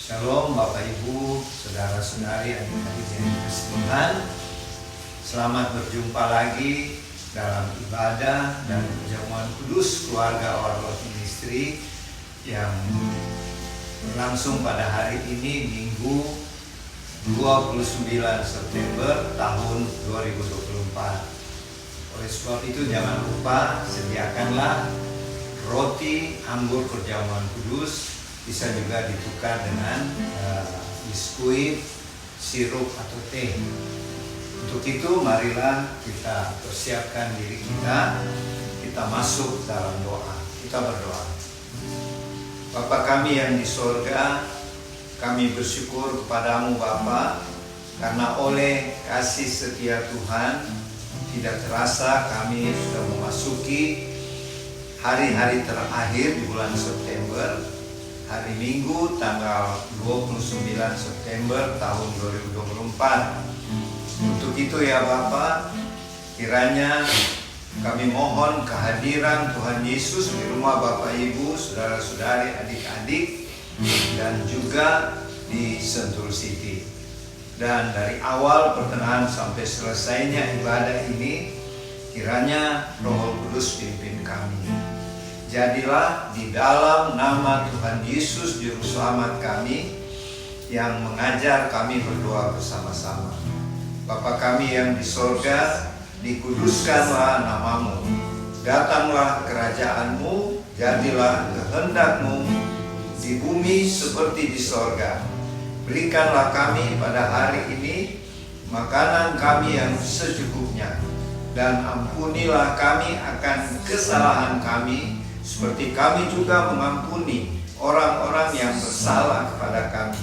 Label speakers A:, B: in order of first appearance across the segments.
A: Shalom Bapak Ibu, Saudara-saudari, adik-adik yang dikasihi Tuhan. Selamat berjumpa lagi dalam ibadah dan perjamuan kudus keluarga Our Ministry yang berlangsung pada hari ini, Minggu 29 September tahun 2024. Oleh sebab itu jangan lupa sediakanlah roti anggur perjamuan kudus, bisa juga ditukar dengan biskuit, sirup atau teh. Untuk itu marilah kita persiapkan diri kita masuk dalam doa. Kita berdoa. Bapa kami yang di sorga, kami bersyukur kepadamu Bapa, karena oleh kasih setia Tuhan tidak terasa kami sudah memasuki hari-hari terakhir di bulan September. Hari Minggu tanggal 29 September tahun 2024. Untuk itu ya Bapak, kiranya kami mohon kehadiran Tuhan Yesus di rumah Bapak Ibu, saudara-saudari, adik-adik, dan juga di Sentul City. Dan dari awal pertengahan sampai selesainya ibadah ini, kiranya Roh Kudus pimpin kami. Jadilah di dalam nama Tuhan Yesus Juru Selamat kami yang mengajar kami berdoa bersama-sama. Bapa kami yang di sorga, dikuduskanlah namamu. Datanglah kerajaanmu, jadilah kehendakmu di bumi seperti di sorga. Berikanlah kami pada hari ini makanan kami yang secukupnya, dan ampunilah kami akan kesalahan kami, seperti kami juga mengampuni orang-orang yang bersalah kepada kami.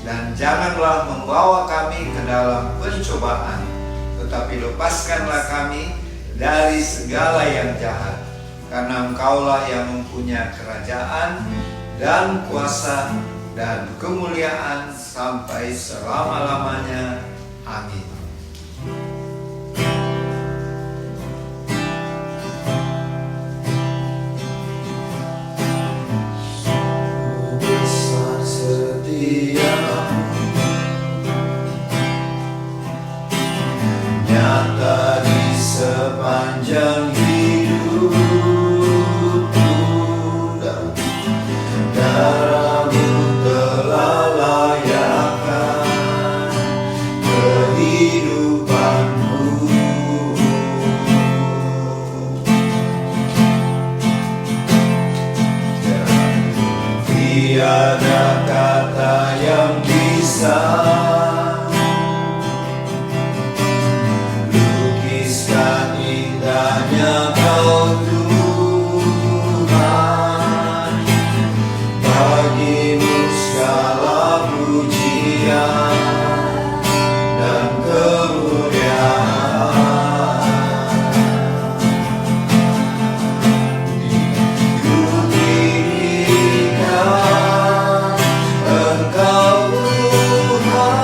A: Dan janganlah membawa kami ke dalam pencobaan, tetapi lepaskanlah kami dari segala yang jahat. Karena Engkaulah yang mempunyai kerajaan dan kuasa dan kemuliaan sampai selama-lamanya. Amin.
B: Nyata di sepanjang hidupku, darahmu telah layakkan kehidupanku. Tiada kata yang bisa lukiskan indahnya Kau Tuhan. Bagimu segala pujian dan kemuliaan. Ku tinggikan Engkau Tuhan.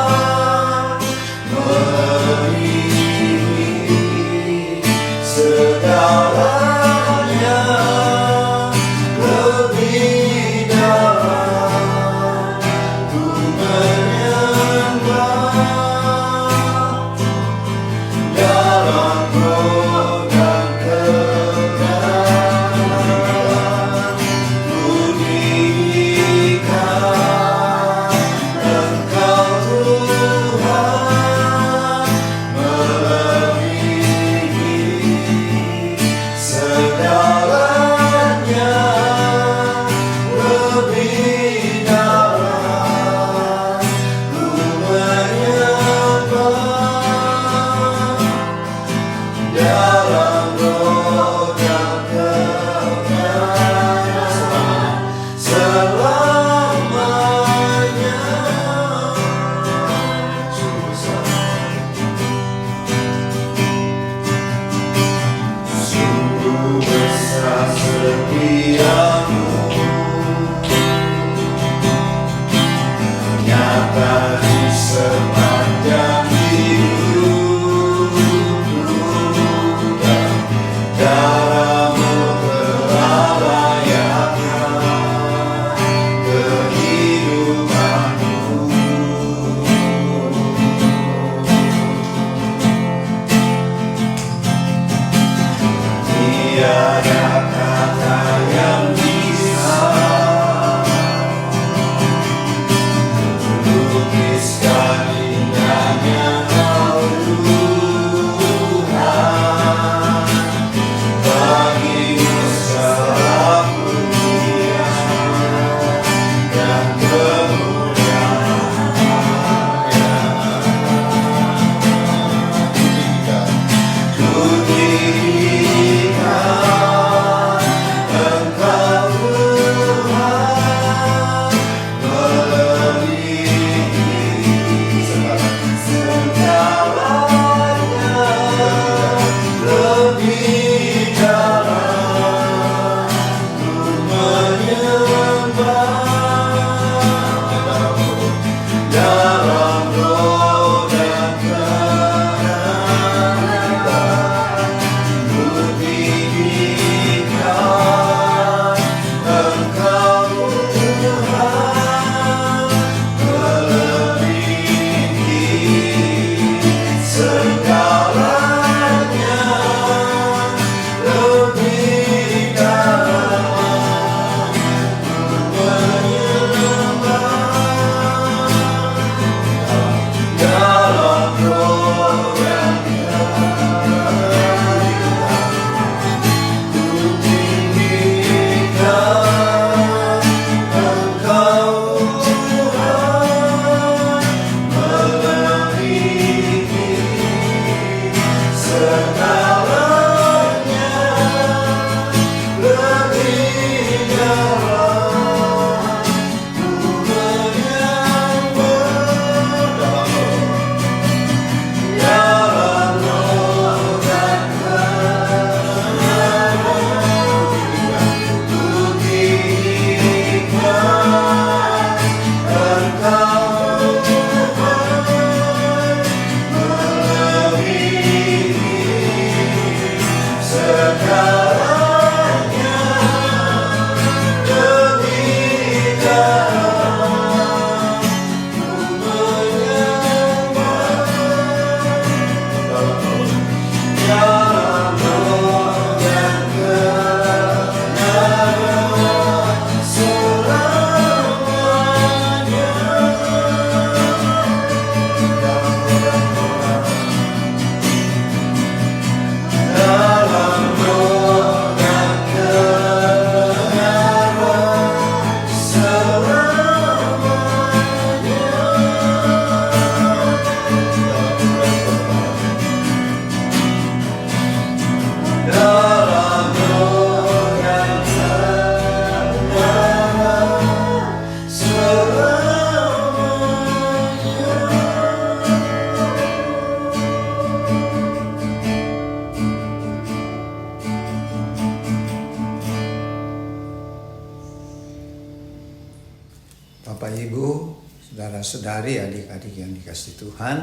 A: Bapak Ibu, saudara-saudari, adik-adik yang dikasihi Tuhan,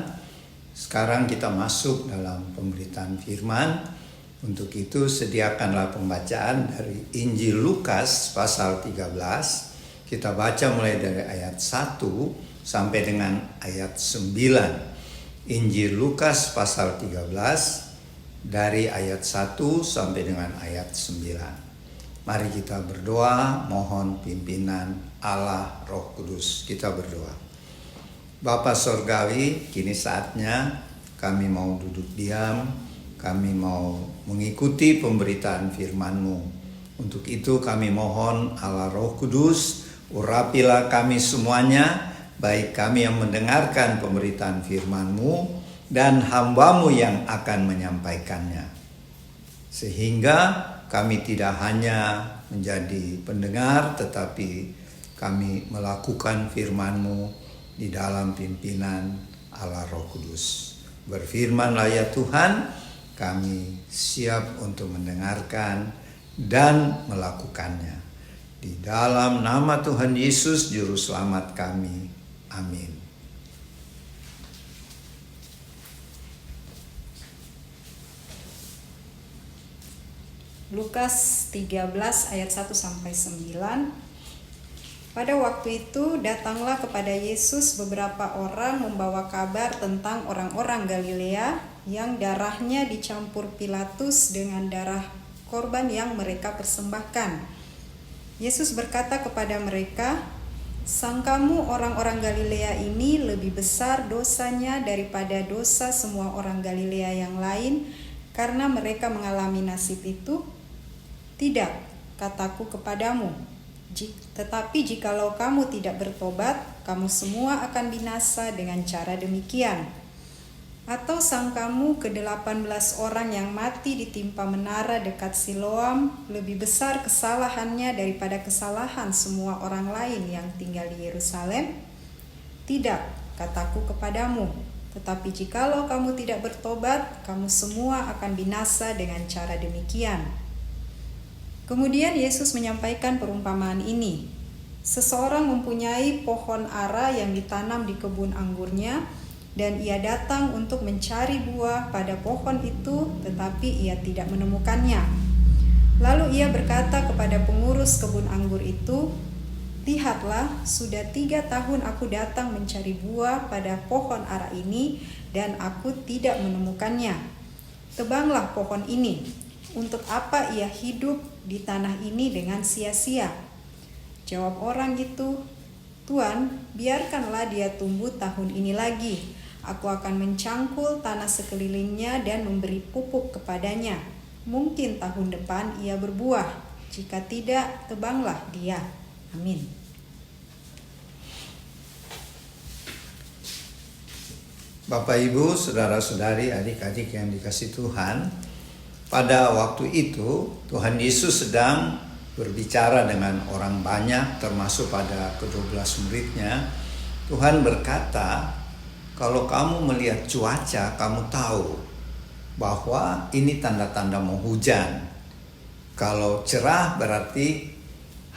A: sekarang kita masuk dalam pemberitaan firman. Untuk itu sediakanlah pembacaan dari Injil Lukas pasal 13. Kita baca mulai dari ayat 1 sampai dengan ayat 9. Injil Lukas pasal 13 dari ayat 1 sampai dengan ayat 9. Mari kita berdoa, mohon pimpinan Allah Roh Kudus. Kita berdoa. Bapa Sorgawi, kini saatnya kami mau duduk diam, kami mau mengikuti pemberitaan firman-Mu. Untuk itu kami mohon Allah Roh Kudus, urapilah kami semuanya, baik kami yang mendengarkan pemberitaan firman-Mu dan hamba-Mu yang akan menyampaikannya. Sehingga kami tidak hanya menjadi pendengar, tetapi kami melakukan firman-Mu di dalam pimpinan Allah Roh Kudus. Berfirmanlah ya Tuhan, kami siap untuk mendengarkan dan melakukannya. Di dalam nama Tuhan Yesus, Juru Selamat kami. Amin.
C: Lukas 13 ayat 1 sampai 9. Pada waktu itu datanglah kepada Yesus beberapa orang membawa kabar tentang orang-orang Galilea yang darahnya dicampur Pilatus dengan darah korban yang mereka persembahkan. Yesus berkata kepada mereka, "Sangkamu orang-orang Galilea ini lebih besar dosanya daripada dosa semua orang Galilea yang lain karena mereka mengalami nasib itu? Tidak, kataku kepadamu, tetapi jikalau kamu tidak bertobat, kamu semua akan binasa dengan cara demikian. Atau sangkamu ke-18 orang yang mati ditimpa menara dekat Siloam lebih besar kesalahannya daripada kesalahan semua orang lain yang tinggal di Yerusalem? Tidak, kataku kepadamu, tetapi jikalau kamu tidak bertobat, kamu semua akan binasa dengan cara demikian." Kemudian Yesus menyampaikan perumpamaan ini. Seseorang mempunyai pohon ara yang ditanam di kebun anggurnya, dan ia datang untuk mencari buah pada pohon itu, tetapi ia tidak menemukannya. Lalu ia berkata kepada pengurus kebun anggur itu, "Lihatlah, sudah 3 tahun aku datang mencari buah pada pohon ara ini, dan aku tidak menemukannya. Tebanglah pohon ini. Untuk apa ia hidup di tanah ini dengan sia-sia?" Jawab orang itu, "Tuan, biarkanlah dia tumbuh tahun ini lagi. Aku akan mencangkul tanah sekelilingnya dan memberi pupuk kepadanya. Mungkin tahun depan ia berbuah. Jika tidak, tebanglah dia." Amin.
A: Bapak Ibu, saudara-saudari, adik-adik yang dikasihi Tuhan, pada waktu itu Tuhan Yesus sedang berbicara dengan orang banyak, termasuk pada ke-12 muridnya. Tuhan berkata, kalau kamu melihat cuaca, kamu tahu bahwa ini tanda-tanda mau hujan. Kalau cerah berarti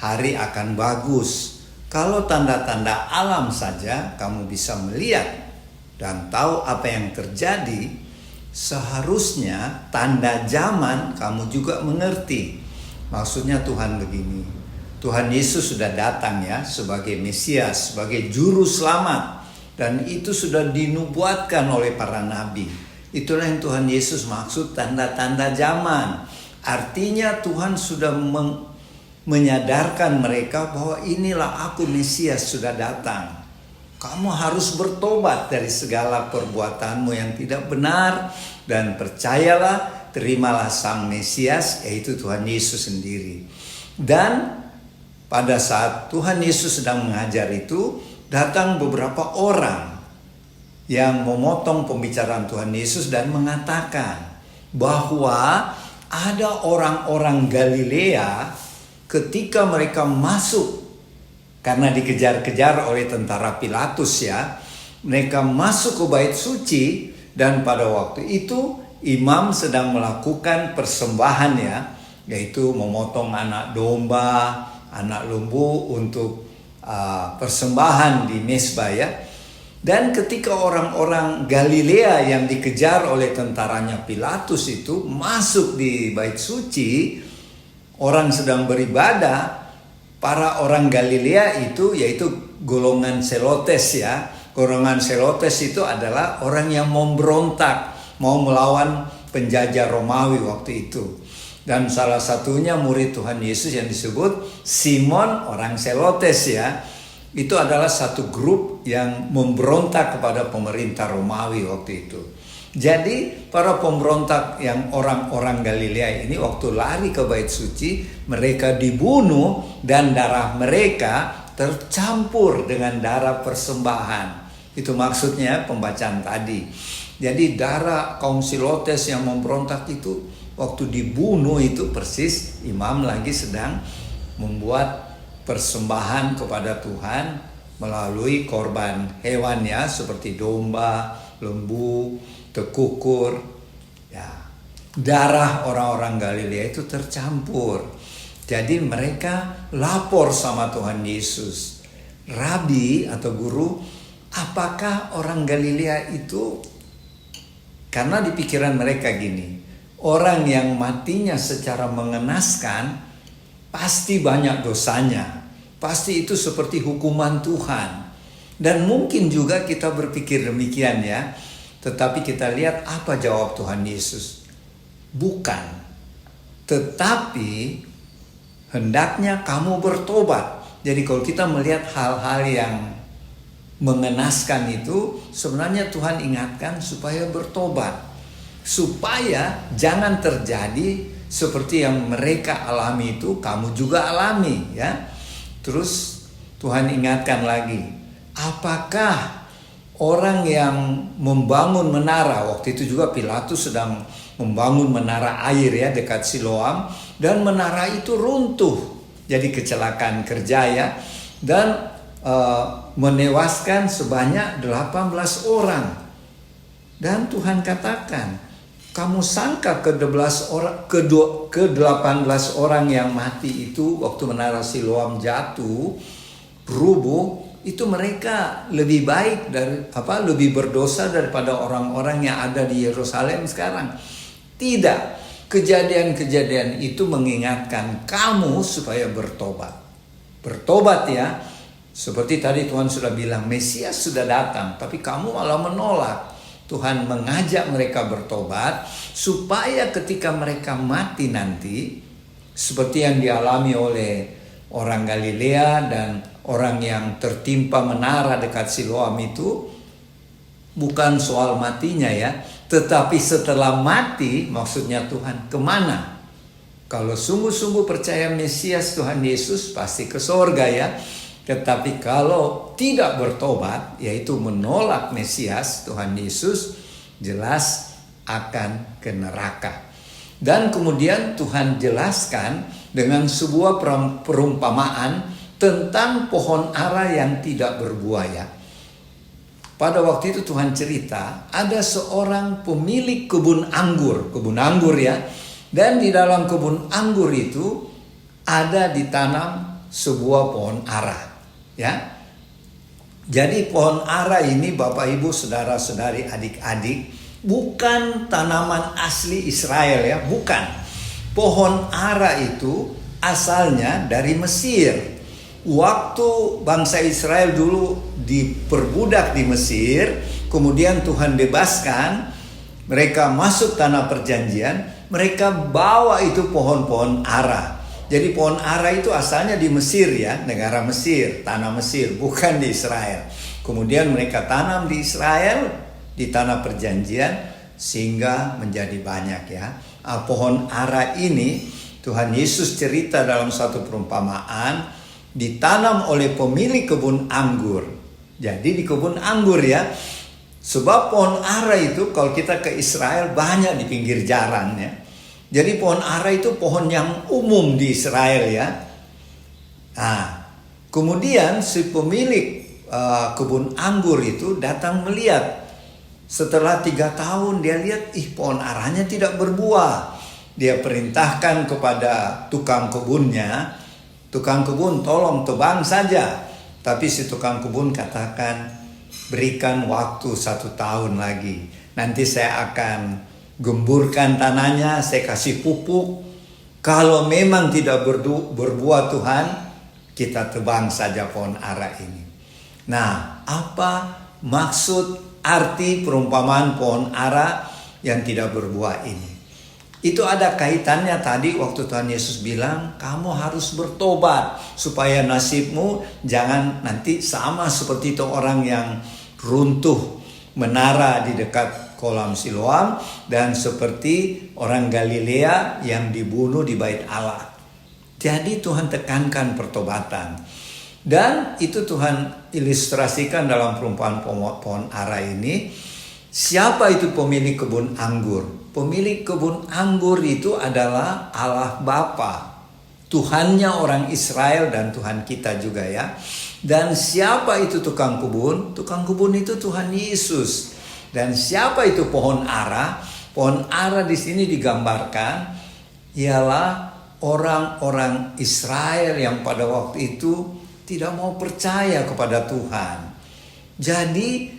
A: hari akan bagus. Kalau tanda-tanda alam saja kamu bisa melihat dan tahu apa yang terjadi, seharusnya tanda zaman kamu juga mengerti. Maksudnya Tuhan begini, Tuhan Yesus sudah datang ya sebagai Mesias, sebagai juru selamat, dan itu sudah dinubuatkan oleh para nabi. Itulah yang Tuhan Yesus maksud tanda-tanda zaman. Artinya Tuhan sudah menyadarkan mereka bahwa inilah aku Mesias sudah datang. Kamu harus bertobat dari segala perbuatanmu yang tidak benar dan percayalah, terimalah Sang Mesias, yaitu Tuhan Yesus sendiri. Dan pada saat Tuhan Yesus sedang mengajar itu, datang beberapa orang yang memotong pembicaraan Tuhan Yesus dan mengatakan bahwa ada orang-orang Galilea ketika mereka masuk, karena dikejar-kejar oleh tentara Pilatus ya, mereka masuk ke bait suci, dan pada waktu itu imam sedang melakukan persembahan ya, yaitu memotong anak domba, anak lembu untuk
D: persembahan di mezbah ya. Dan ketika orang-orang Galilea yang dikejar oleh tentaranya Pilatus itu masuk di bait suci, orang sedang beribadah, para orang Galilea itu yaitu golongan Selotes ya. Golongan Selotes itu adalah orang yang memberontak, mau melawan penjajah Romawi waktu itu. Dan salah satunya murid Tuhan Yesus yang disebut Simon orang Selotes ya. Itu adalah satu grup yang memberontak kepada pemerintah Romawi waktu itu. Jadi para pemberontak yang orang-orang Galilea ini waktu lari ke bait suci, mereka dibunuh dan darah mereka tercampur dengan darah persembahan. Itu maksudnya pembacaan tadi. Jadi darah kaum Selotes yang memberontak itu waktu dibunuh itu persis imam lagi sedang membuat persembahan kepada Tuhan melalui korban hewan ya, seperti domba, lembu, tekukur ya. Darah orang-orang Galilea itu tercampur. Jadi mereka lapor sama Tuhan Yesus, "Rabi atau guru, apakah orang Galilea itu," karena di pikiran mereka gini, orang yang matinya secara mengenaskan pasti banyak dosanya, pasti itu seperti hukuman Tuhan. Dan mungkin juga kita berpikir demikian ya. Tetapi kita lihat apa jawab Tuhan Yesus. Bukan. Tetapi hendaknya kamu bertobat. Jadi kalau kita melihat hal-hal yang mengenaskan itu, sebenarnya Tuhan ingatkan supaya bertobat. Supaya jangan terjadi seperti yang mereka alami itu, kamu juga alami ya. Terus Tuhan ingatkan lagi, apakah orang yang membangun menara, waktu itu juga Pilatus sedang membangun menara air ya dekat Siloam, dan menara itu runtuh, jadi kecelakaan kerja ya, dan menewaskan sebanyak 18 orang. Dan Tuhan katakan, kamu sangka ke-18 orang yang mati itu waktu menara Siloam jatuh, rubuh, itu mereka lebih baik lebih berdosa daripada orang-orang yang ada di Yerusalem sekarang. Tidak, kejadian-kejadian itu mengingatkan kamu supaya bertobat. Bertobat ya, seperti tadi Tuhan sudah bilang Mesias sudah datang, tapi kamu malah menolak. Tuhan mengajak mereka bertobat supaya ketika mereka mati nanti, seperti yang dialami oleh orang Galilea dan orang yang tertimpa menara dekat Siloam itu, bukan soal matinya ya, tetapi setelah mati maksudnya Tuhan kemana? Kalau sungguh-sungguh percaya Mesias Tuhan Yesus pasti ke sorga ya. Tetapi kalau tidak bertobat, yaitu menolak Mesias Tuhan Yesus, jelas akan ke neraka. Dan kemudian Tuhan jelaskan dengan sebuah perumpamaan tentang pohon ara yang tidak berbuah ya. Pada waktu itu Tuhan cerita, ada seorang pemilik kebun anggur ya. Dan di dalam kebun anggur itu ada ditanam sebuah pohon ara. Ya, jadi pohon ara ini Bapak Ibu saudara-saudari adik-adik bukan tanaman asli Israel ya, bukan. Pohon ara itu asalnya dari Mesir. Waktu bangsa Israel dulu diperbudak di Mesir, kemudian Tuhan bebaskan, mereka masuk tanah perjanjian, mereka bawa itu pohon-pohon ara. Jadi pohon ara itu asalnya di Mesir ya, negara Mesir, tanah Mesir, bukan di Israel. Kemudian mereka tanam di Israel, di tanah perjanjian, sehingga menjadi banyak ya. Pohon ara ini Tuhan Yesus cerita dalam satu perumpamaan, ditanam oleh pemilik kebun anggur. Jadi di kebun anggur ya, sebab pohon ara itu kalau kita ke Israel banyak di pinggir jalan ya. Jadi pohon ara itu pohon yang umum di Israel ya. Nah, kemudian si pemilik kebun anggur itu datang melihat. Setelah 3 tahun dia lihat, pohon aranya tidak berbuah. Dia perintahkan kepada tukang kebunnya, tukang kebun tolong tebang saja. Tapi si tukang kebun katakan, berikan waktu 1 tahun lagi. Nanti saya akan gemburkan tanahnya, saya kasih pupuk. Kalau memang tidak berbuah Tuhan, kita tebang saja pohon ara ini. Nah, apa maksud arti perumpamaan pohon ara yang tidak berbuah ini? Itu ada kaitannya tadi waktu Tuhan Yesus bilang, kamu harus bertobat supaya nasibmu jangan nanti sama seperti itu orang yang runtuh menara di dekat kolam Siloam, dan seperti orang Galilea yang dibunuh di bait Allah. Jadi Tuhan tekankan pertobatan. Dan itu Tuhan ilustrasikan dalam perumpamaan pohon ara ini. Siapa itu pemilik kebun anggur? Pemilik kebun anggur itu adalah Allah Bapa, Tuhannya orang Israel dan Tuhan kita juga ya. Dan siapa itu tukang kebun? Tukang kebun itu Tuhan Yesus. Dan siapa itu pohon ara? Pohon ara di sini digambarkan ialah orang-orang Israel yang pada waktu itu tidak mau percaya kepada Tuhan. Jadi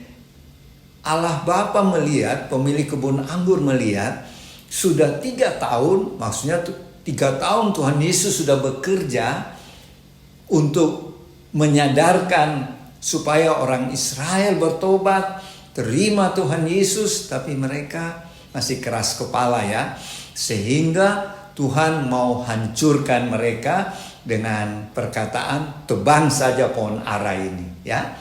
D: Allah Bapa melihat, pemilik kebun anggur melihat, sudah 3 tahun, maksudnya 3 tahun Tuhan Yesus sudah bekerja untuk menyadarkan supaya orang Israel bertobat, terima Tuhan Yesus, tapi mereka masih keras kepala ya. Sehingga Tuhan mau hancurkan mereka dengan perkataan, tebang saja pohon ara ini ya.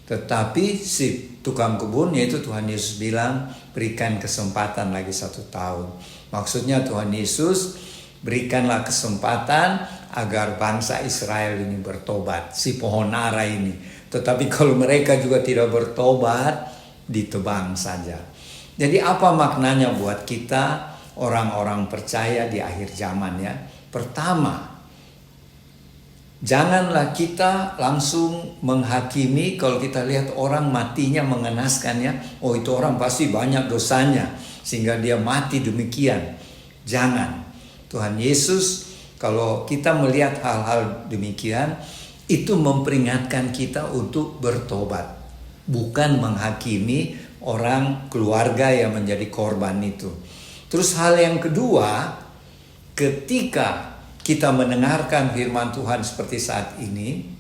D: Tetapi si tukang kebun, yaitu Tuhan Yesus bilang, berikan kesempatan lagi 1 tahun. Maksudnya Tuhan Yesus, berikanlah kesempatan agar bangsa Israel ini bertobat, si pohon ara ini. Tetapi kalau mereka juga tidak bertobat, ditebang saja. Jadi apa maknanya buat kita orang-orang percaya di akhir zaman ya? Pertama, janganlah kita langsung menghakimi kalau kita lihat orang matinya mengenaskan ya. Oh, itu orang pasti banyak dosanya sehingga dia mati demikian. Jangan. Tuhan Yesus kalau kita melihat hal-hal demikian, itu memperingatkan kita untuk bertobat. Bukan menghakimi orang keluarga yang menjadi korban itu. Terus hal yang kedua, ketika kita mendengarkan firman Tuhan seperti saat ini,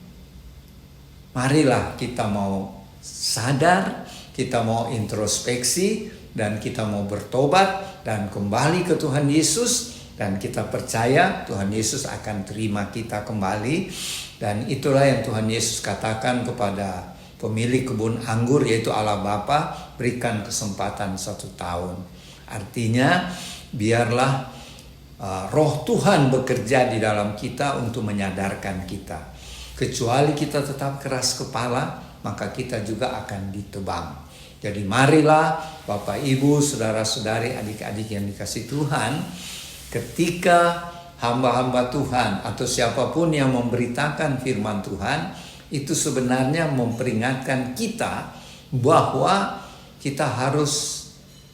D: marilah kita mau sadar, kita mau introspeksi, dan kita mau bertobat dan kembali ke Tuhan Yesus, dan kita percaya Tuhan Yesus akan terima kita kembali. Dan itulah yang Tuhan Yesus katakan kepada pemilik kebun anggur, yaitu Allah Bapa, berikan kesempatan 1 tahun. Artinya biarlah roh Tuhan bekerja di dalam kita untuk menyadarkan kita. Kecuali kita tetap keras kepala, maka kita juga akan ditebang. Jadi marilah Bapak Ibu, saudara-saudari, adik-adik yang dikasihi Tuhan, ketika hamba-hamba Tuhan atau siapapun yang memberitakan firman Tuhan, itu sebenarnya memperingatkan kita bahwa kita harus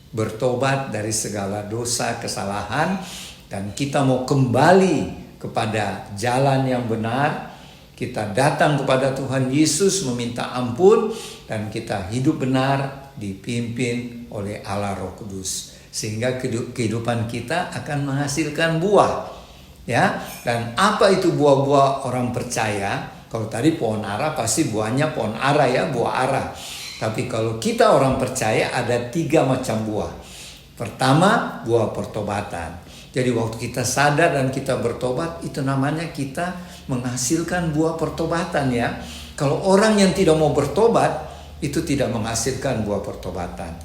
D: bertobat dari segala dosa, kesalahan, dan kita mau kembali kepada jalan yang benar. Kita datang kepada Tuhan Yesus meminta ampun, dan kita hidup benar dipimpin oleh Allah Roh Kudus, sehingga kehidupan kita akan menghasilkan buah ya. Dan apa itu buah-buah orang percaya? Kalau tadi pohon ara pasti buahnya pohon ara ya, buah ara. Tapi kalau kita orang percaya ada 3 macam buah. Pertama, buah pertobatan. Jadi waktu kita sadar dan kita bertobat, itu namanya kita menghasilkan buah pertobatan ya. Kalau orang yang tidak mau bertobat, itu tidak menghasilkan buah pertobatan.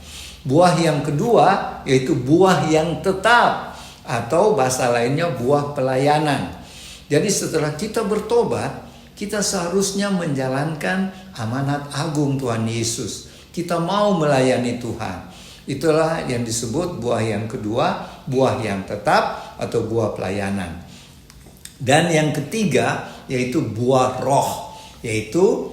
D: Buah yang kedua yaitu buah yang tetap, atau bahasa lainnya buah pelayanan. Jadi setelah kita bertobat, kita seharusnya menjalankan amanat agung Tuhan Yesus. Kita mau melayani Tuhan. Itulah yang disebut buah yang kedua, buah yang tetap atau buah pelayanan. Dan yang ketiga yaitu buah roh, yaitu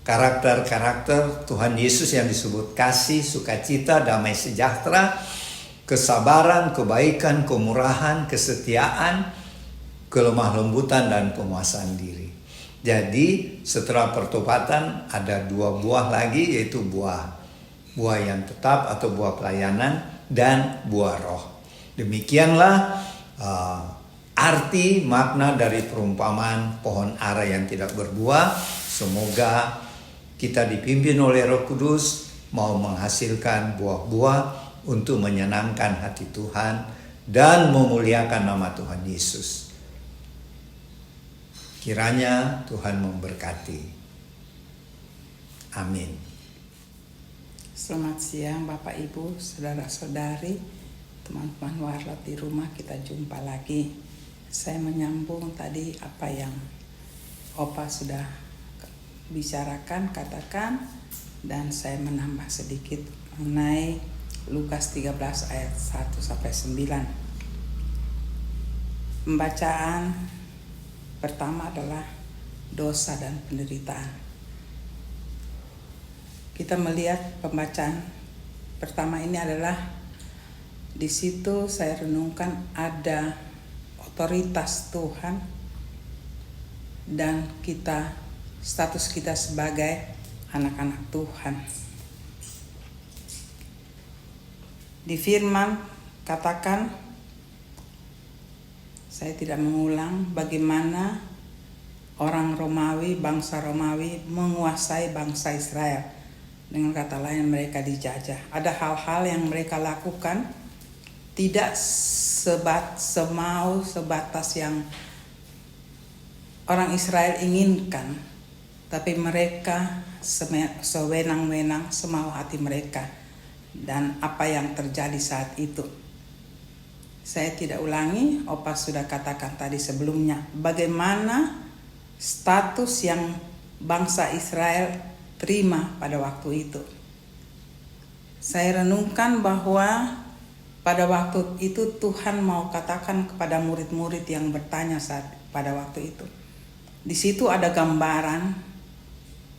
D: karakter-karakter Tuhan Yesus yang disebut kasih, sukacita, damai sejahtera, kesabaran, kebaikan, kemurahan, kesetiaan, kelemah lembutan, dan penguasaan diri. Jadi setelah pertobatan ada 2 buah lagi, yaitu buah yang tetap atau buah pelayanan dan buah roh. Demikianlah arti makna dari perumpamaan pohon ara yang tidak berbuah. Semoga kita dipimpin oleh Roh Kudus mau menghasilkan buah-buah untuk menyenangkan hati Tuhan dan memuliakan nama Tuhan Yesus. Kiranya Tuhan memberkati. Amin.
E: Selamat siang Bapak Ibu, saudara-saudari, teman-teman warlot di rumah, kita jumpa lagi. Saya menyambung tadi apa yang Opa sudah bicarakan, katakan, dan saya menambah sedikit mengenai Lukas 13 ayat 1-9. Pembacaan pertama adalah dosa dan penderitaan. Kita melihat pembacaan pertama ini adalah di situ saya renungkan ada otoritas Tuhan dan status kita sebagai anak-anak Tuhan. Di firman katakan, saya tidak mengulang, bagaimana orang Romawi, bangsa Romawi menguasai bangsa Israel. Dengan kata lain, mereka dijajah. Ada hal-hal yang mereka lakukan tidak sebatas yang orang Israel inginkan, tapi mereka sewenang-wenang semau hati mereka. Dan apa yang terjadi saat itu, saya tidak ulangi, Opa sudah katakan tadi sebelumnya, bagaimana status yang bangsa Israel terima pada waktu itu. Saya renungkan bahwa pada waktu itu Tuhan mau katakan kepada murid-murid yang bertanya pada waktu itu. Di situ ada gambaran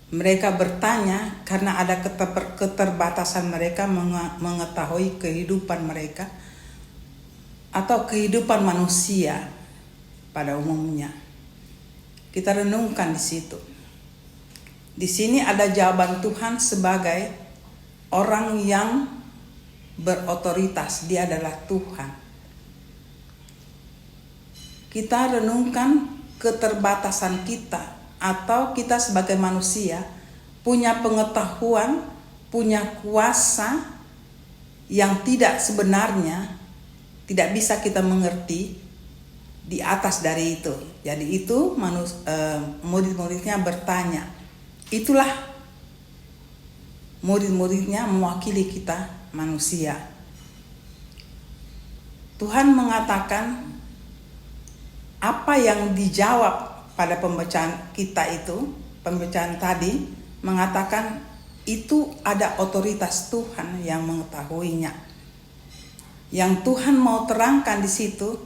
E: mereka bertanya karena ada keterbatasan mereka mengetahui kehidupan mereka atau kehidupan manusia pada umumnya. Kita renungkan di situ. Di sini ada jawaban Tuhan sebagai orang yang berotoritas. Dia adalah Tuhan. Kita renungkan keterbatasan kita atau kita sebagai manusia punya pengetahuan, punya kuasa yang tidak sebenarnya tidak bisa kita mengerti di atas dari itu. Jadi itu murid-muridnya bertanya. Itulah murid-muridnya mewakili kita manusia. Tuhan mengatakan apa yang dijawab pada pembacaan kita itu, pembacaan tadi mengatakan itu ada otoritas Tuhan yang mengetahuinya. Yang Tuhan mau terangkan di situ,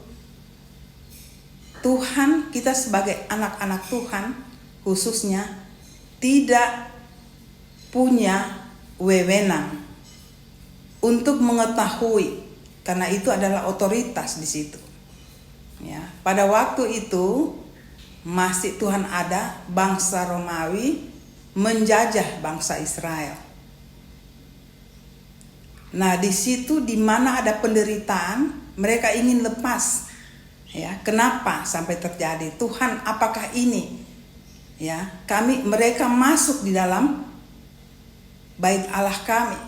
E: Tuhan, kita sebagai anak-anak Tuhan khususnya tidak punya wewenang untuk mengetahui, karena itu adalah otoritas di situ. Ya, pada waktu itu masih Tuhan ada bangsa Romawi menjajah bangsa Israel. Nah, di situ di mana ada penderitaan, mereka ingin lepas. Ya, kenapa sampai terjadi? Tuhan, apakah ini? Ya, mereka masuk di dalam bait Allah kami.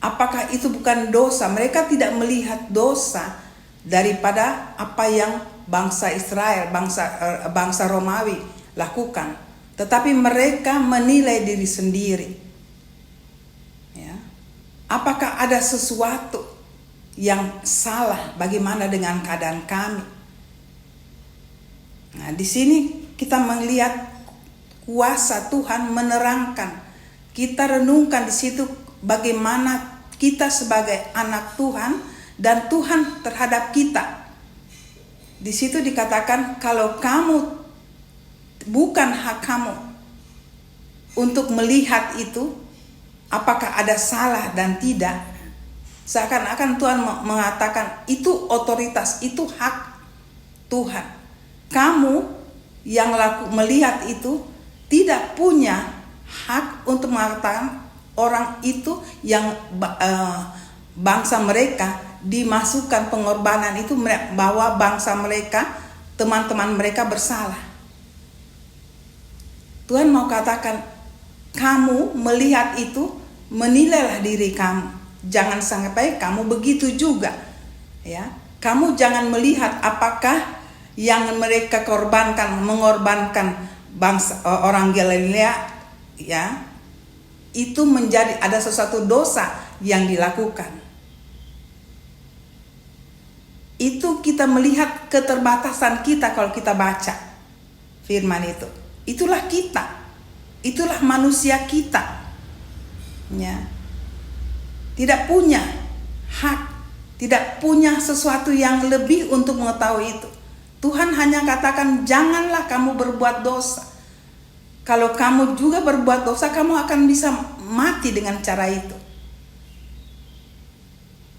E: Apakah itu bukan dosa? Mereka tidak melihat dosa daripada apa yang bangsa Israel, bangsa Romawi lakukan, tetapi mereka menilai diri sendiri. Ya. Apakah ada sesuatu yang salah? Bagaimana dengan keadaan kami? Nah, di sini kita melihat kuasa Tuhan menerangkan. Kita renungkan di situ bagaimana kita sebagai anak Tuhan dan Tuhan terhadap kita. Di situ dikatakan kalau kamu bukan hak kamu untuk melihat itu, apakah ada salah dan tidak. Seakan-akan Tuhan mengatakan itu otoritas, itu hak Tuhan. Kamu yang melihat itu tidak punya hak untuk mengatakan orang itu yang bangsa mereka dimasukkan pengorbanan itu bahwa bangsa mereka, teman-teman mereka bersalah. Tuhan mau katakan, kamu melihat itu, menilailah diri kamu. Jangan sampai kamu begitu juga. Ya, kamu jangan melihat apakah yang mereka mengorbankan bangsa orang Galilea, ya, itu menjadi ada sesuatu dosa yang dilakukan. Itu kita melihat keterbatasan kita kalau kita baca firman itu. Itulah kita. Itulah manusia kita. Ya. Tidak punya hak, tidak punya sesuatu yang lebih untuk mengetahui itu. Tuhan hanya katakan, janganlah kamu berbuat dosa. Kalau kamu juga berbuat dosa, kamu akan bisa mati dengan cara itu.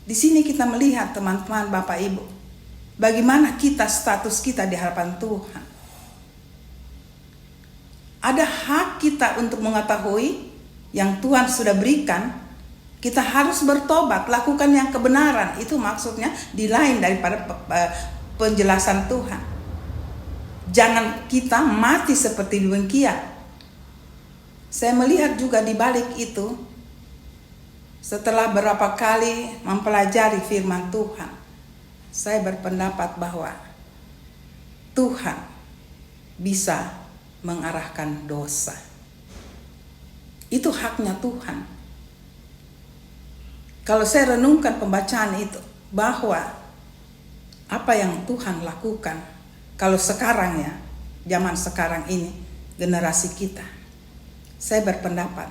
E: Di sini kita melihat, teman-teman, Bapak Ibu, bagaimana kita, status kita di hadapan Tuhan. Ada hak kita untuk mengetahui yang Tuhan sudah berikan. Kita harus bertobat, lakukan yang kebenaran. Itu maksudnya di lain daripada penjelasan Tuhan. Jangan kita mati seperti demikian. Saya melihat juga di balik itu, setelah berapa kali mempelajari firman Tuhan, saya berpendapat bahwa Tuhan bisa mengarahkan dosa. Itu haknya Tuhan. Kalau saya renungkan pembacaan itu, bahwa apa yang Tuhan lakukan, kalau sekarang ya, zaman sekarang ini, generasi kita, saya berpendapat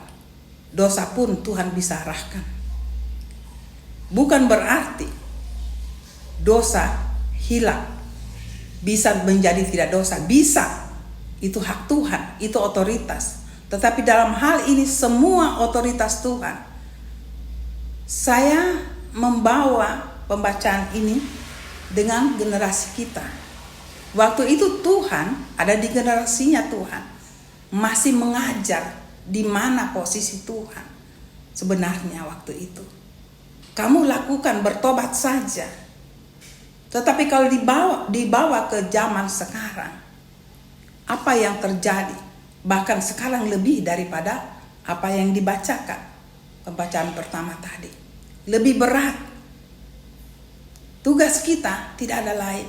E: dosa pun Tuhan bisa arahkan. Bukan berarti dosa hilang, bisa menjadi tidak dosa, bisa. Itu hak Tuhan, itu otoritas. Tetapi dalam hal ini semua otoritas Tuhan. Saya membawa pembacaan ini dengan generasi kita. Waktu itu Tuhan ada di generasinya Tuhan, masih mengajar di mana posisi Tuhan sebenarnya waktu itu. Kamu lakukan, bertobat saja. Tetapi kalau dibawa ke zaman sekarang, apa yang terjadi? Bahkan sekarang lebih daripada apa yang dibacakan pembacaan pertama tadi. Lebih berat. Tugas kita tidak ada lain.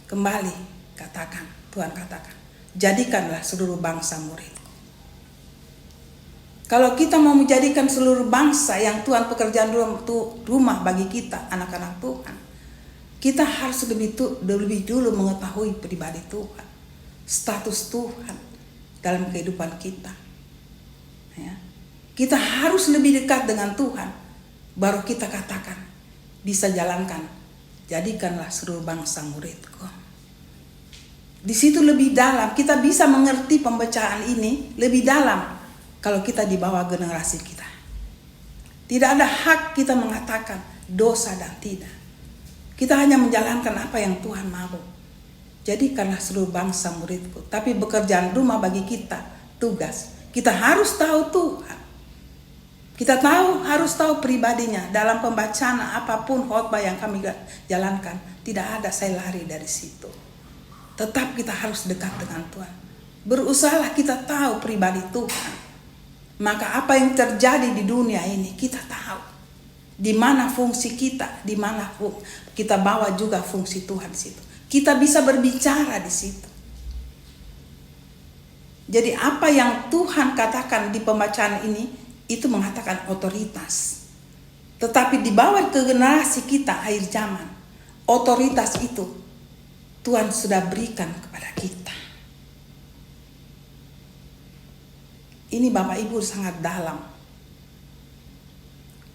E: Kembali katakan, Tuhan katakan, jadikanlah seluruh bangsa murid. Kalau kita mau menjadikan seluruh bangsa yang Tuhan pekerjaan rumah bagi kita, anak-anak Tuhan, kita harus lebih dulu mengetahui pribadi Tuhan, status Tuhan dalam kehidupan kita. Ya. Kita harus lebih dekat dengan Tuhan, baru kita katakan, bisa jalankan, jadikanlah seluruh bangsa muridku. Di situ lebih dalam, kita bisa mengerti pembacaan ini lebih dalam. Kalau kita di bawah generasi kita, tidak ada hak kita mengatakan dosa dan tidak. Kita hanya menjalankan apa yang Tuhan mau. Jadikanlah seluruh bangsa muridku. Tapi pekerjaan rumah bagi kita, tugas. Kita harus tahu Tuhan. Kita harus tahu pribadinya. Dalam pembacaan apapun khotbah yang kami jalankan, tidak ada saya lari dari situ. Tetap kita harus dekat dengan Tuhan. Berusahalah kita tahu pribadi Tuhan. Maka apa yang terjadi di dunia ini kita tahu. Di mana fungsi kita, di mana kita bawa juga fungsi Tuhan di situ. Kita bisa berbicara di situ. Jadi apa yang Tuhan katakan di pembacaan ini, itu mengatakan otoritas. Tetapi dibawa ke generasi kita akhir zaman, otoritas itu Tuhan sudah berikan kepada kita. Ini Bapak Ibu sangat dalam.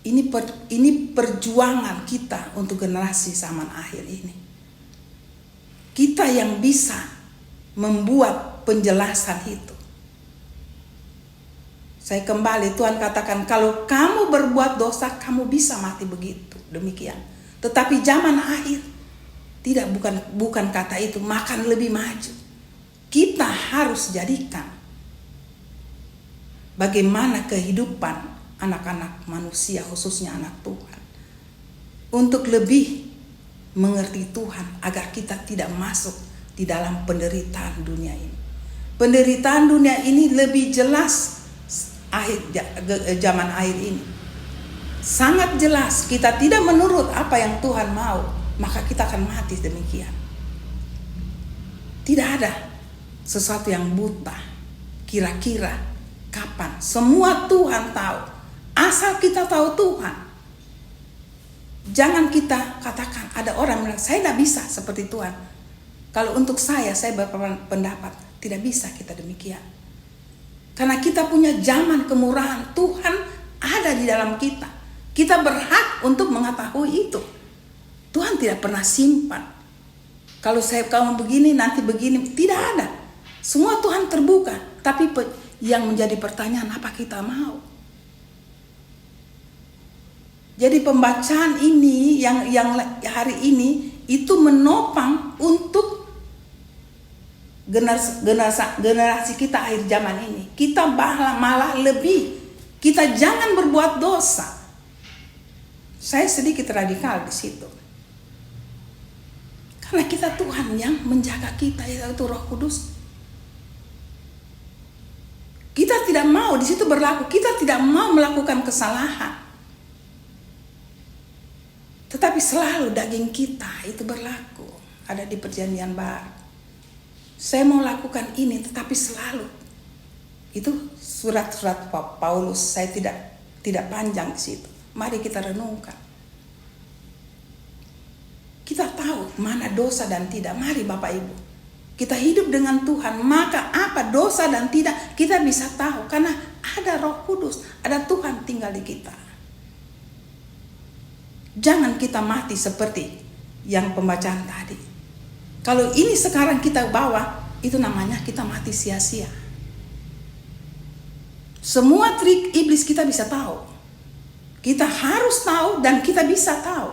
E: Ini perjuangan kita untuk generasi zaman akhir ini. Kita yang bisa membuat penjelasan itu. Saya kembali, Tuhan katakan, kalau kamu berbuat dosa, kamu bisa mati begitu. Demikian. Tetapi zaman akhir, Tidak, bukan kata itu, makan lebih maju. Kita harus jadikan bagaimana kehidupan anak-anak manusia, khususnya anak Tuhan, untuk lebih mengerti Tuhan agar kita tidak masuk di dalam penderitaan dunia ini. Penderitaan dunia ini lebih jelas zaman akhir ini. Sangat jelas, kita tidak menurut apa yang Tuhan mau, maka kita akan mati demikian. Tidak ada sesuatu yang buta, kira-kira kapan. Semua Tuhan tahu, asal kita tahu Tuhan. Jangan kita katakan, ada orang bilang, saya tidak bisa seperti Tuhan. Kalau untuk saya berpendapat, tidak bisa kita demikian. Karena kita punya zaman kemurahan, Tuhan ada di dalam kita. Kita berhak untuk mengetahui itu. Tuhan tidak pernah simpan. Kalau kamu begini, nanti begini, tidak ada. Semua Tuhan terbuka. Tapi yang menjadi pertanyaan, apa kita mau? Jadi pembacaan ini yang hari ini itu menopang untuk generasi kita akhir zaman ini. Kita malah lebih, kita jangan berbuat dosa. Saya sedikit radikal di situ. Karena kita Tuhan yang menjaga kita, yaitu Roh Kudus. Kita tidak mau di situ berlaku, kita tidak mau melakukan kesalahan. Tetapi selalu daging kita itu berlaku, ada di perjanjian baru. Saya mau lakukan ini, tetapi selalu itu surat-surat Paulus. Saya tidak panjang di situ. Mari kita renungkan. Kita tahu mana dosa dan tidak. Mari Bapak Ibu, kita hidup dengan Tuhan. Maka apa dosa dan tidak kita bisa tahu, karena ada Roh Kudus, ada Tuhan tinggal di kita. Jangan kita mati seperti yang pembacaan tadi. Kalau ini sekarang kita bawa, itu namanya kita mati sia-sia. Semua trik iblis kita bisa tahu. Kita harus tahu dan kita bisa tahu.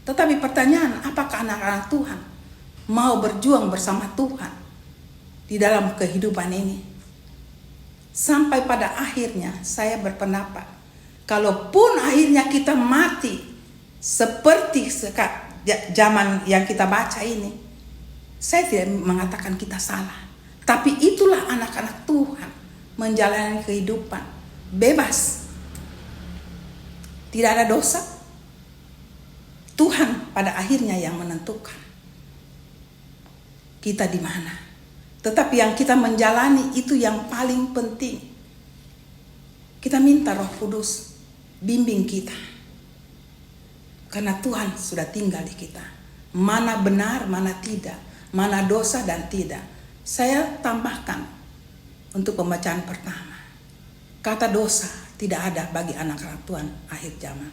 E: Tetapi pertanyaan, apakah anak-anak Tuhan mau berjuang bersama Tuhan di dalam kehidupan ini? Sampai pada akhirnya saya berpendapat, kalaupun akhirnya kita mati seperti zaman yang kita baca ini, saya tidak mengatakan kita salah. Tapi itulah anak-anak Tuhan menjalani kehidupan bebas. Tidak ada dosa. Tuhan pada akhirnya yang menentukan kita di mana. Tetapi yang kita menjalani itu yang paling penting. Kita minta Roh Kudus bimbing kita. Karena Tuhan sudah tinggal di kita. Mana benar, mana tidak. Mana dosa dan tidak. Saya tambahkan untuk pembacaan pertama. Kata dosa tidak ada bagi anak-anak Tuhan akhir zaman.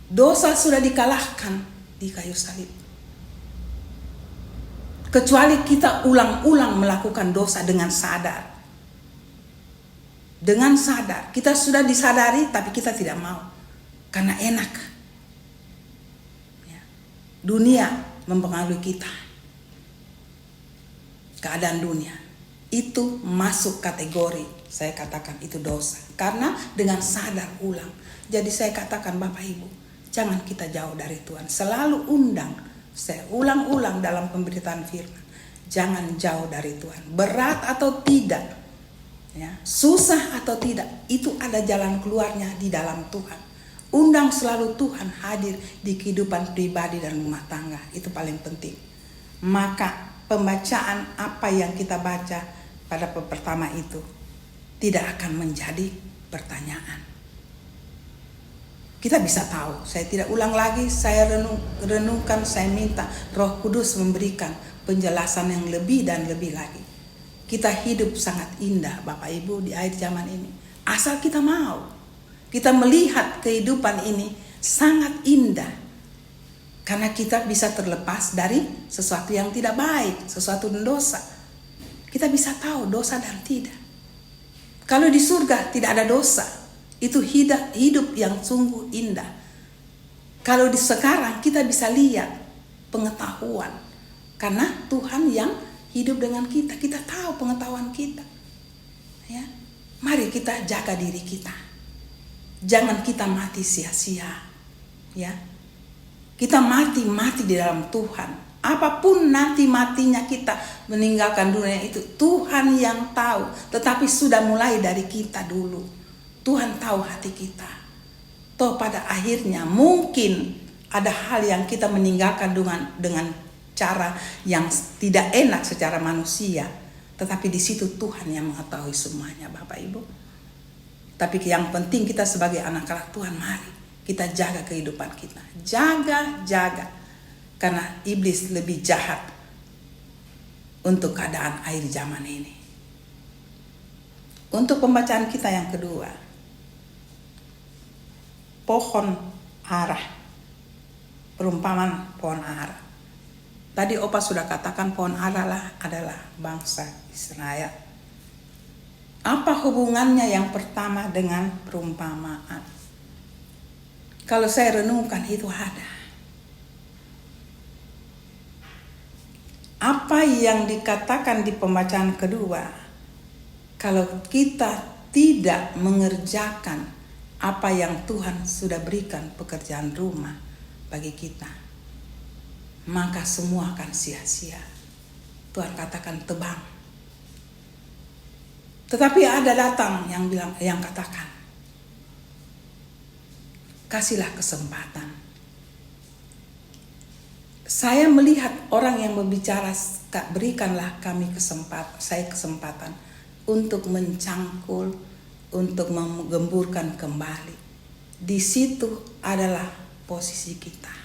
E: Dosa sudah dikalahkan di kayu salib. Kecuali kita ulang-ulang melakukan dosa dengan sadar. Dengan sadar. Kita sudah disadari tapi kita tidak mau. Karena enak. Dunia mempengaruhi kita. Keadaan dunia. Itu masuk kategori, saya katakan itu dosa. Karena dengan sadar ulang. Jadi saya katakan Bapak Ibu, jangan kita jauh dari Tuhan. Selalu undang, saya ulang-ulang dalam pemberitaan firman. Jangan jauh dari Tuhan. Berat atau tidak, ya, susah atau tidak, itu ada jalan keluarnya di dalam Tuhan. Undang selalu Tuhan hadir di kehidupan pribadi dan rumah tangga. Itu paling penting. Maka pembacaan apa yang kita baca pada pertama itu tidak akan menjadi pertanyaan. Kita bisa tahu. Saya tidak ulang lagi. Saya renungkan. Saya minta Roh Kudus memberikan penjelasan yang lebih dan lebih lagi. Kita hidup sangat indah Bapak Ibu di akhir zaman ini. Asal kita mau. Kita melihat kehidupan ini sangat indah. Karena kita bisa terlepas dari sesuatu yang tidak baik, sesuatu dosa. Kita bisa tahu dosa dan tidak. Kalau di surga tidak ada dosa, itu hidup yang sungguh indah. Kalau di sekarang kita bisa lihat pengetahuan. Karena Tuhan yang hidup dengan kita, kita tahu pengetahuan kita. Ya, mari kita jaga diri kita. Jangan kita mati sia-sia. Ya, kita mati di dalam Tuhan. Apapun nanti matinya kita meninggalkan dunia itu, Tuhan yang tahu. Tetapi sudah mulai dari kita dulu. Tuhan tahu hati kita. Toh pada akhirnya mungkin ada hal yang kita meninggalkan dengan cara yang tidak enak secara manusia. Tetapi di situ Tuhan yang mengetahui semuanya, Bapak Ibu. Tapi yang penting kita sebagai anak-anak Tuhan, mari kita jaga kehidupan kita. Jaga. Karena iblis lebih jahat untuk keadaan akhir zaman ini. Untuk pembacaan kita yang kedua, pohon ara. Perumpamaan pohon ara. Tadi Opa sudah katakan pohon ara adalah bangsa Israel. Apa hubungannya yang pertama dengan perumpamaan? Kalau saya renungkan itu ada. Apa yang dikatakan di pembacaan kedua, kalau kita tidak mengerjakan apa yang Tuhan sudah berikan pekerjaan rumah bagi kita, maka semua akan sia-sia. Tuhan katakan tebang. Tetapi ada datang yang katakan, kasihlah kesempatan. Saya melihat orang yang berbicara, berikanlah kami kesempatan untuk mencangkul, untuk menggemburkan kembali. Di situ adalah posisi kita.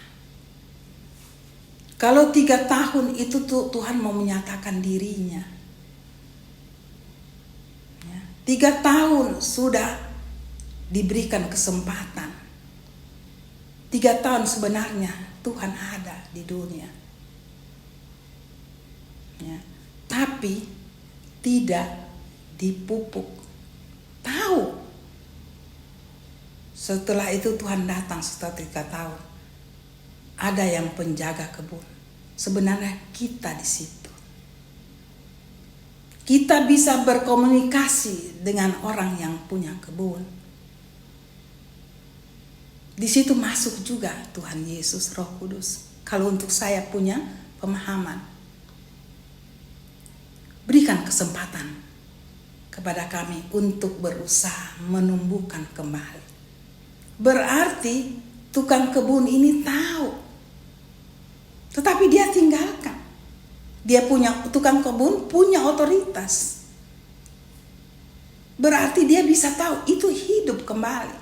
E: Kalau 3 tahun itu Tuhan mau menyatakan dirinya. 3 tahun sudah diberikan kesempatan. 3 tahun sebenarnya Tuhan ada di dunia. Ya, tapi tidak dipupuk. Tahu. Setelah itu Tuhan datang setelah 3 tahun. Ada yang penjaga kebun. Sebenarnya kita di situ. Kita bisa berkomunikasi dengan orang yang punya kebun. Di situ masuk juga Tuhan Yesus, Roh Kudus. Kalau untuk saya punya pemahaman, berikan kesempatan kepada kami untuk berusaha menumbuhkan kembali. Berarti tukang kebun ini tahu, tetapi dia tinggalkan. Dia punya, tukang kebun punya otoritas. Berarti dia bisa tahu itu hidup kembali.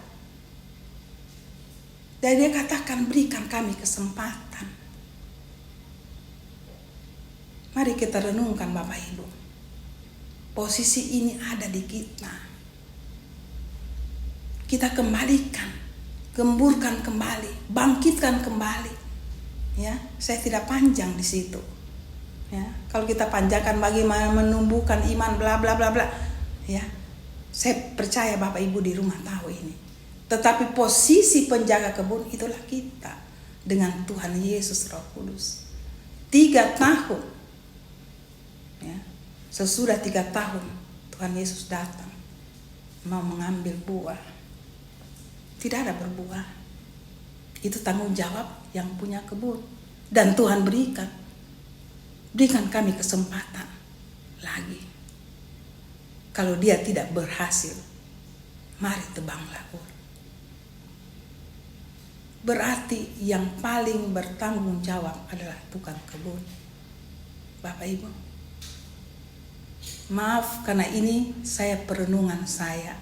E: Dan dia katakan berikan kami kesempatan. Mari kita renungkan Bapak Ibu. Posisi ini ada di kita. Kita kembalikan, gemburkan kembali, bangkitkan kembali. Ya, saya tidak panjang di situ. Ya, kalau kita panjangkan bagaimana menumbuhkan iman bla bla bla bla. Ya, saya percaya Bapak Ibu di rumah tahu ini. Tetapi posisi penjaga kebun itulah kita dengan Tuhan Yesus Roh Kudus. 3 tahun. Ya, sesudah 3 tahun Tuhan Yesus datang mau mengambil buah. Tidak ada berbuah. Itu tanggung jawab yang punya kebun. Dan Tuhan berikan kami kesempatan lagi. Kalau dia tidak berhasil, mari tebanglah buah. Berarti yang paling bertanggung jawab adalah tukang kebun. Bapak Ibu, maaf karena ini saya perenungan saya.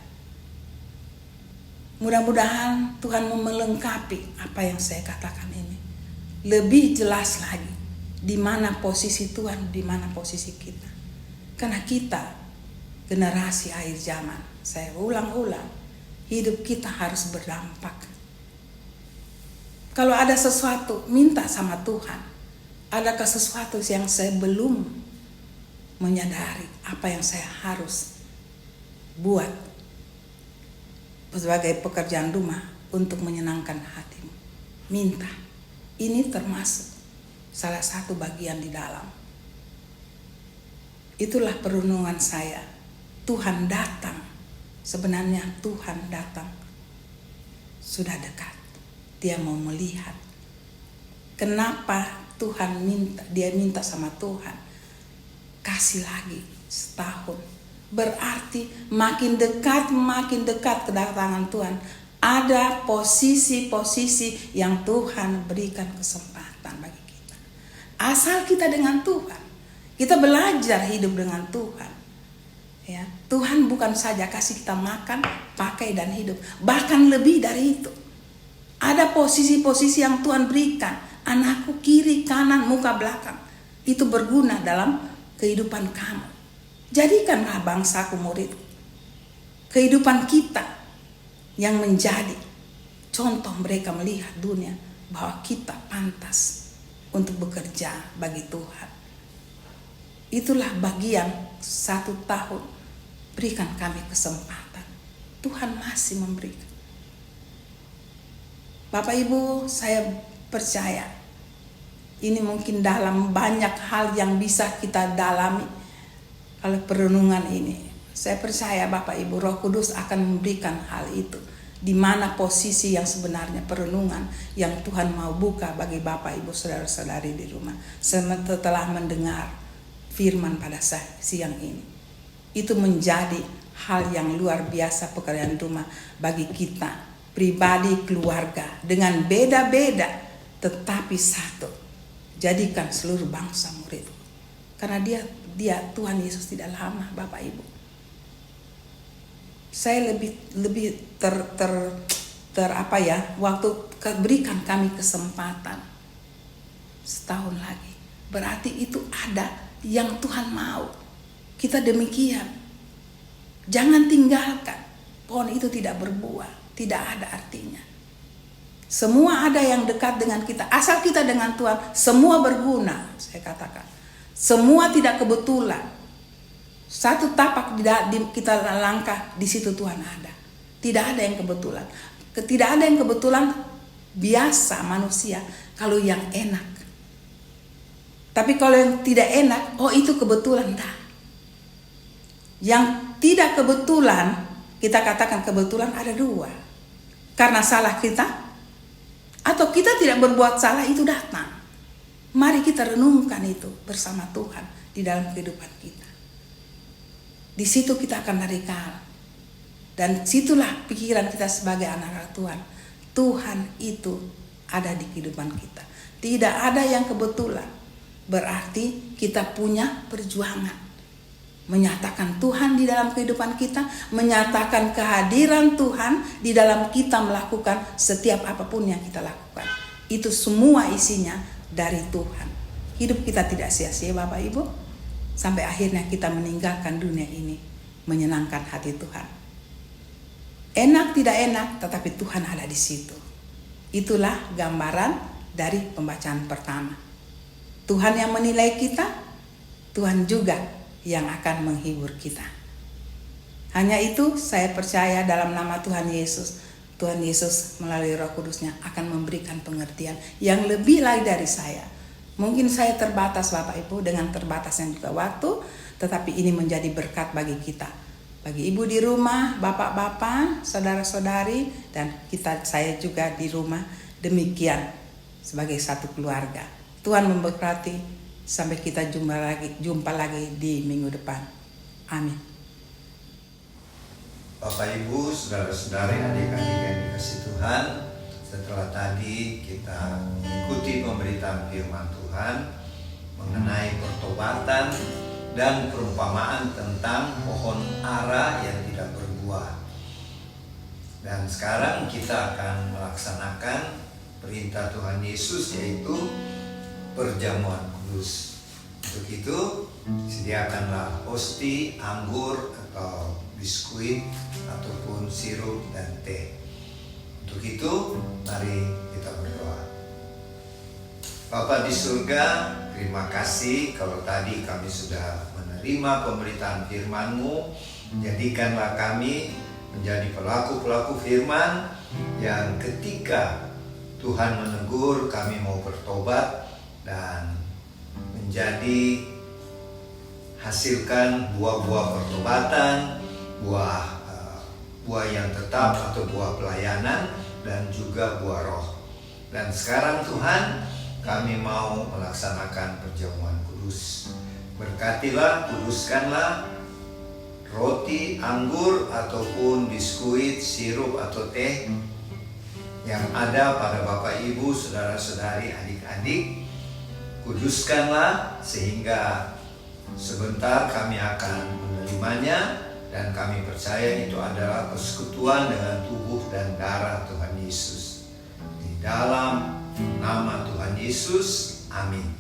E: Mudah-mudahan Tuhan melengkapi apa yang saya katakan ini. Lebih jelas lagi di mana posisi Tuhan, di mana posisi kita. Karena kita generasi akhir zaman. Saya ulang-ulang, hidup kita harus berdampak. Kalau ada sesuatu, minta sama Tuhan. Adakah sesuatu yang saya belum menyadari apa yang saya harus buat sebagai pekerjaan rumah untuk menyenangkan hatimu? Minta. Ini termasuk salah satu bagian di dalam. Itulah perenungan saya. Tuhan datang. Sebenarnya Tuhan datang. Sudah dekat. Dia mau melihat. Kenapa Tuhan minta? Dia minta sama Tuhan, kasih lagi setahun. Berarti makin dekat kedatangan Tuhan. Ada posisi-posisi yang Tuhan berikan kesempatan bagi kita. Asal kita dengan Tuhan, kita belajar hidup dengan Tuhan. Ya, Tuhan bukan saja kasih kita makan, pakai dan hidup, bahkan lebih dari itu. Ada posisi-posisi yang Tuhan berikan. Anakku, kiri, kanan, muka, belakang. Itu berguna dalam kehidupan kamu. Jadikanlah bangsaku murid. Kehidupan kita yang menjadi contoh mereka melihat dunia bahwa kita pantas untuk bekerja bagi Tuhan. Itulah bagian 1 tahun. Berikan kami kesempatan. Tuhan masih memberikan. Bapak Ibu, saya percaya ini mungkin dalam banyak hal yang bisa kita dalami oleh perenungan ini. Saya percaya Bapak Ibu, Roh Kudus akan memberikan hal itu. Di mana posisi yang sebenarnya perenungan yang Tuhan mau buka bagi Bapak Ibu saudara-saudari di rumah setelah mendengar firman pada siang ini. Itu menjadi hal yang luar biasa pekerjaan rumah bagi kita pribadi, keluarga, dengan beda-beda tetapi satu. Jadikan seluruh bangsa murid. Karena dia Tuhan Yesus tidak lama, Bapak Ibu. Saya lebih waktu berikan kami kesempatan setahun lagi. Berarti itu ada yang Tuhan mau. Kita demikian. Jangan tinggalkan. Pohon itu tidak berbuah, tidak ada artinya. Semua ada yang dekat dengan kita. Asal kita dengan Tuhan, semua berguna, saya katakan. Semua tidak kebetulan. Satu tapak kita langkah, di situ Tuhan ada. Tidak ada yang kebetulan. Tidak ada yang kebetulan biasa manusia kalau yang enak. Tapi kalau yang tidak enak, oh itu kebetulan dah. Yang tidak kebetulan, kita katakan kebetulan ada 2. Karena salah kita, atau kita tidak berbuat salah itu datang. Mari kita renungkan itu bersama Tuhan di dalam kehidupan kita. Di situ kita akan radikal. Dan situlah pikiran kita sebagai anak-anak Tuhan. Tuhan itu ada di kehidupan kita. Tidak ada yang kebetulan. Berarti kita punya perjuangan. Menyatakan Tuhan di dalam kehidupan kita. Menyatakan kehadiran Tuhan di dalam kita melakukan setiap apapun yang kita lakukan. Itu semua isinya dari Tuhan. Hidup kita tidak sia-sia Bapak Ibu. Sampai akhirnya kita meninggalkan dunia ini menyenangkan hati Tuhan. Enak tidak enak, tetapi Tuhan ada di situ. Itulah gambaran dari pembacaan pertama. Tuhan yang menilai kita, Tuhan juga yang akan menghibur kita. Hanya itu saya percaya dalam nama Tuhan Yesus. Tuhan Yesus melalui Roh Kudusnya akan memberikan pengertian yang lebih lagi dari saya. Mungkin saya terbatas Bapak Ibu dengan terbatasnya juga waktu, tetapi ini menjadi berkat bagi kita. Bagi ibu di rumah, bapak-bapak, saudara-saudari, dan saya juga di rumah, demikian sebagai satu keluarga. Tuhan memberkati sampai kita jumpa lagi di minggu depan. Amin.
A: Bapak Ibu, saudara-saudari, adik-adik yang dikasihi Tuhan, setelah tadi kita mengikuti pemberitaan firman Tuhan mengenai pertobatan dan perumpamaan tentang pohon ara yang tidak berbuah. Dan sekarang kita akan melaksanakan perintah Tuhan Yesus, yaitu perjamuan kudus. Untuk itu, sediakanlah osti, anggur, atau biskuit, ataupun sirup dan teh. Untuk itu, mari kita berdoa. Bapa di surga, terima kasih kalau tadi kami sudah menerima pemberitaan firman-Mu. Jadikanlah kami menjadi pelaku-pelaku firman yang ketika Tuhan menegur kami mau bertobat dan menjadi hasilkan buah-buah pertobatan, buah yang tetap atau buah pelayanan, dan juga buah roh. Dan sekarang Tuhan, kami mau melaksanakan perjamuan kudus. Berkatilah, kuduskanlah roti, anggur, ataupun biskuit, sirup atau teh yang ada pada Bapak Ibu, saudara-saudari, adik-adik. Kuduskanlah sehingga sebentar kami akan menerimanya, dan kami percaya itu adalah persekutuan dengan tubuh dan darah Tuhan Yesus. Di dalam nama Tuhan Yesus, amin.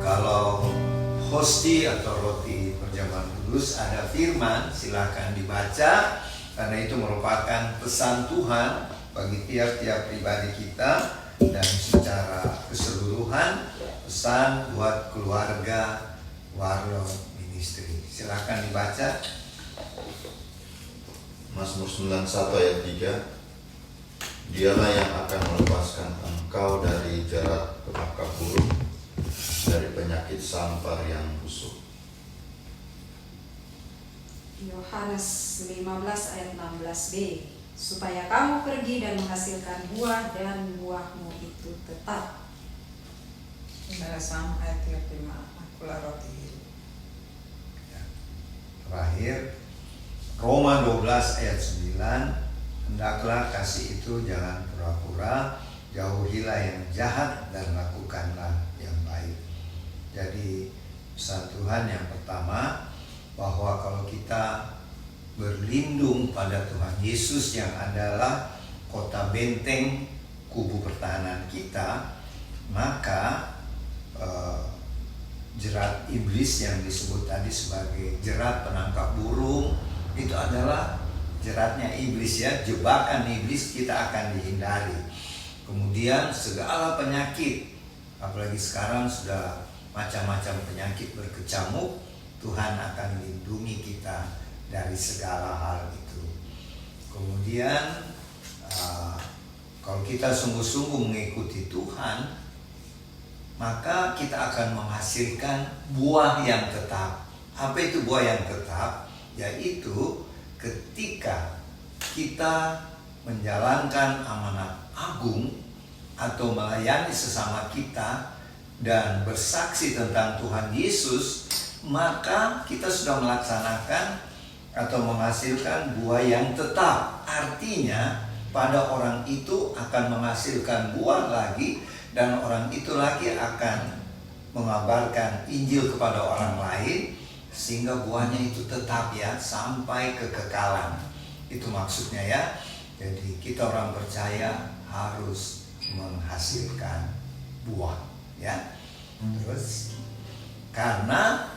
A: Kalau hosti atau roti perjamuan kudus ada firman, silakan dibaca, karena itu merupakan pesan Tuhan bagi tiap-tiap pribadi kita, dan secara keseluruhan pesan buat keluarga Warlord Ministry. Silakan dibaca.
B: Mazmur 91 ayat 3. Dialah yang akan melepaskan engkau dari jerat penangkap burung, dari penyakit sampar yang busuk.
C: Yohanes 15 ayat 16b, supaya kamu pergi dan menghasilkan buah dan buahmu itu tetap.
E: Sam ayat 35, akulah roti hidup.
A: Terakhir, Roma 12 ayat 9, hendaklah kasih itu jangan pura-pura, jauhilah yang jahat dan lakukanlah yang baik. Jadi pesan Tuhan yang pertama, bahwa kalau kita berlindung pada Tuhan Yesus yang adalah kota benteng kubu pertahanan kita, maka jerat iblis yang disebut tadi sebagai jerat penangkap burung itu adalah jeratnya iblis, ya, jebakan iblis, kita akan dihindari. Kemudian segala penyakit, apalagi sekarang sudah macam-macam penyakit berkecamuk, Tuhan akan lindungi kita dari segala hal itu. Kemudian kalau kita sungguh-sungguh mengikuti Tuhan, maka kita akan menghasilkan buah yang tetap. Apa itu buah yang tetap? Yaitu ketika kita menjalankan amanat agung atau melayani sesama kita dan bersaksi tentang Tuhan Yesus, maka kita sudah melaksanakan atau menghasilkan buah yang tetap. Artinya pada orang itu akan menghasilkan buah lagi, dan orang itu lagi akan mengabarkan Injil kepada orang lain, sehingga buahnya itu tetap, ya, sampai kekekalan. Itu maksudnya, ya. Jadi kita orang percaya harus menghasilkan buah, ya. Terus karena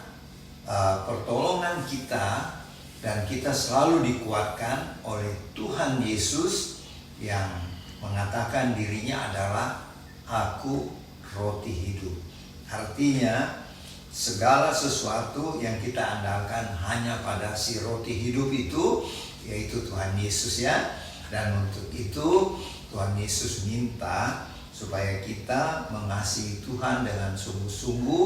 A: pertolongan kita, dan kita selalu dikuatkan oleh Tuhan Yesus yang mengatakan dirinya adalah Aku roti hidup. Artinya segala sesuatu yang kita andalkan hanya pada si roti hidup itu, yaitu Tuhan Yesus, ya. Dan untuk itu Tuhan Yesus minta supaya kita mengasihi Tuhan dengan sungguh-sungguh,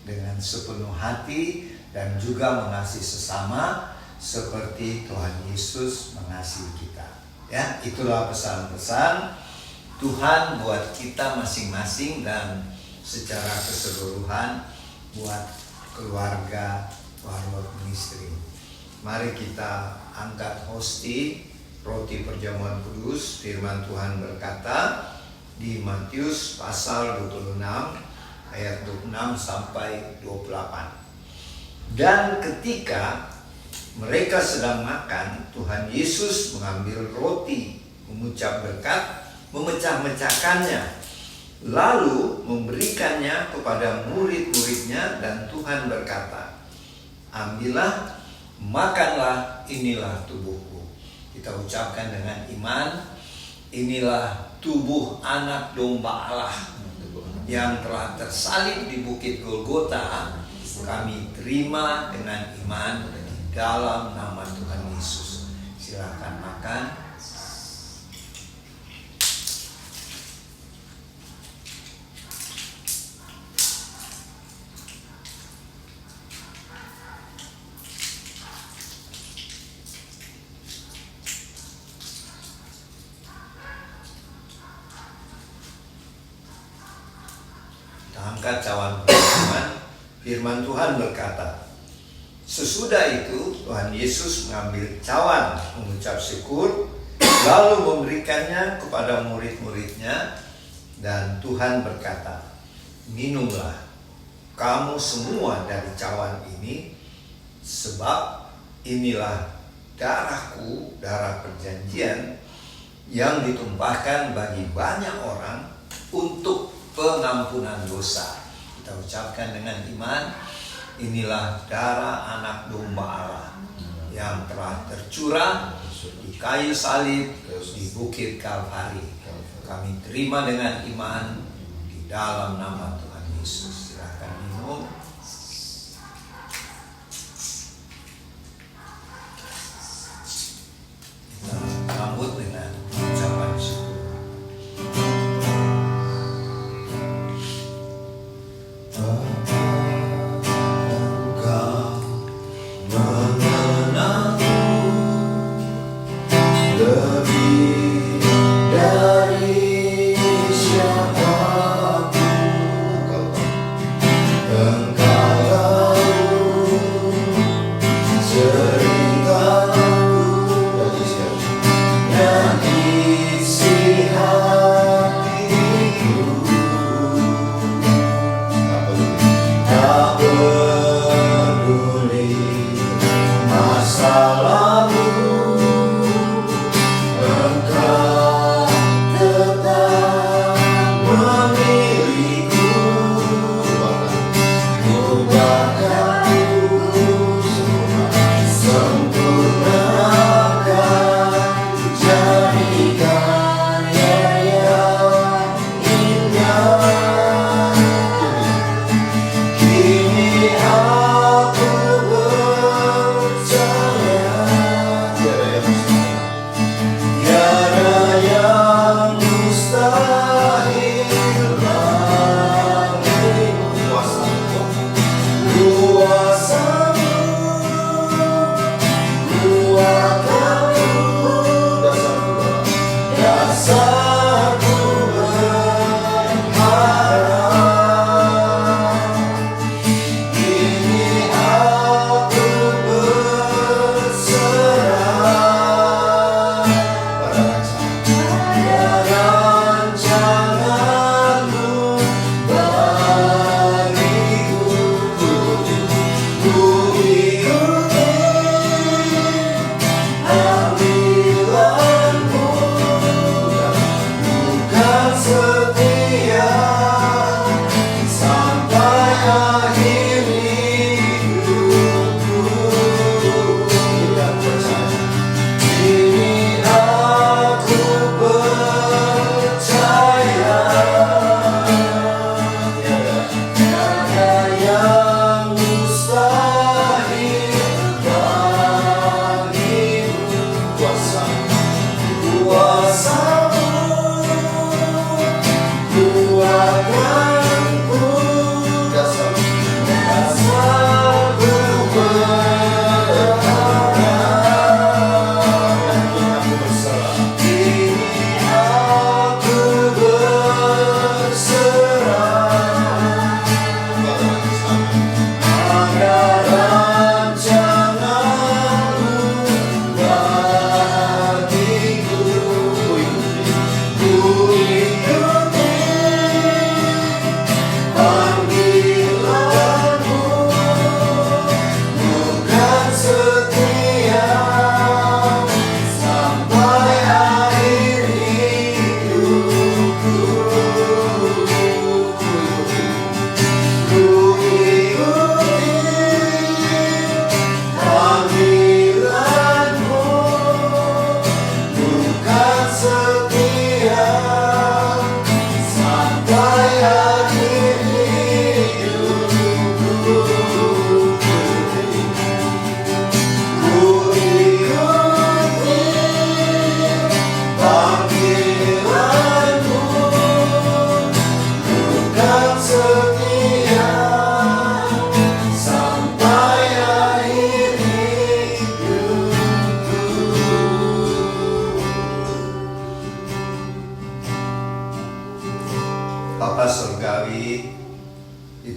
A: dengan sepenuh hati, dan juga mengasihi sesama, seperti Tuhan Yesus mengasihi kita. Ya, itulah pesan-pesan Tuhan buat kita masing-masing dan secara keseluruhan buat keluarga Warlord Ministry. Mari kita angkat hosti roti perjamuan kudus. Firman Tuhan berkata di Matius pasal 26 ayat 26 sampai 28. Dan ketika mereka sedang makan, Tuhan Yesus mengambil roti, mengucap berkat, memecah-mecahkannya, lalu memberikannya kepada murid-muridnya, dan Tuhan berkata, ambillah, makanlah, inilah tubuhku. Kita ucapkan dengan iman, inilah tubuh anak domba Allah yang telah tersalib di bukit Golgota. Kami terima dengan iman dalam nama Tuhan Yesus. Silakan makan. Kita angkat cawan perjamuan. Firman Tuhan berkata, sesudah itu Tuhan Yesus mengambil cawan, mengucap syukur, lalu memberikannya kepada murid-muridnya, dan Tuhan berkata, minumlah kamu semua dari cawan ini, sebab inilah darahku, darah perjanjian yang ditumpahkan bagi banyak orang untuk pengampunan dosa. Kita ucapkan dengan iman, inilah darah anak domba Allah yang telah tercurah di kayu salib di bukit Kalvari. Kami terima dengan iman di dalam nama Tuhan Yesus. Silakan minum. Kita sambut dengan ucapan syukur.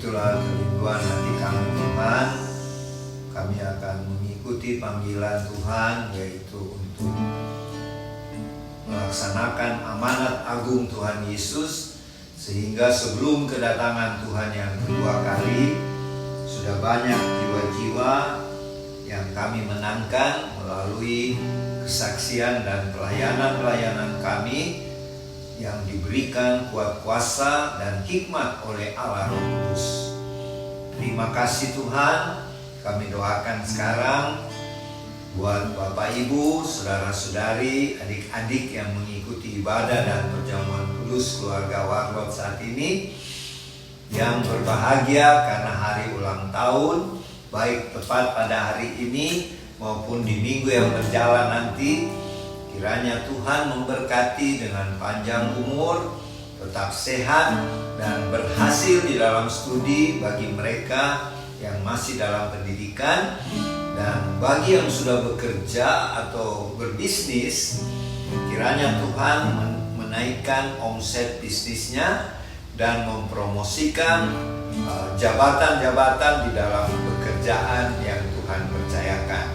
A: Itulah kerinduan hati kami Tuhan. Kami akan mengikuti panggilan Tuhan, yaitu untuk melaksanakan amanat agung Tuhan Yesus, sehingga sebelum kedatangan Tuhan yang kedua kali sudah banyak jiwa-jiwa yang kami menangkan melalui kesaksian dan pelayanan-pelayanan kami yang diberikan kuat kuasa dan hikmat oleh Allah Roh Kudus. Terima kasih Tuhan. Kami doakan sekarang buat Bapak Ibu, saudara-saudari, adik-adik yang mengikuti ibadah dan perjamuan kudus keluarga Warlot saat ini, yang berbahagia karena hari ulang tahun, baik tepat pada hari ini maupun di minggu yang berjalan nanti. Kiranya Tuhan memberkati dengan panjang umur, tetap sehat, dan berhasil di dalam studi bagi mereka yang masih dalam pendidikan. Dan bagi yang sudah bekerja atau berbisnis, kiranya Tuhan menaikkan omset bisnisnya dan mempromosikan jabatan-jabatan di dalam pekerjaan yang Tuhan percayakan.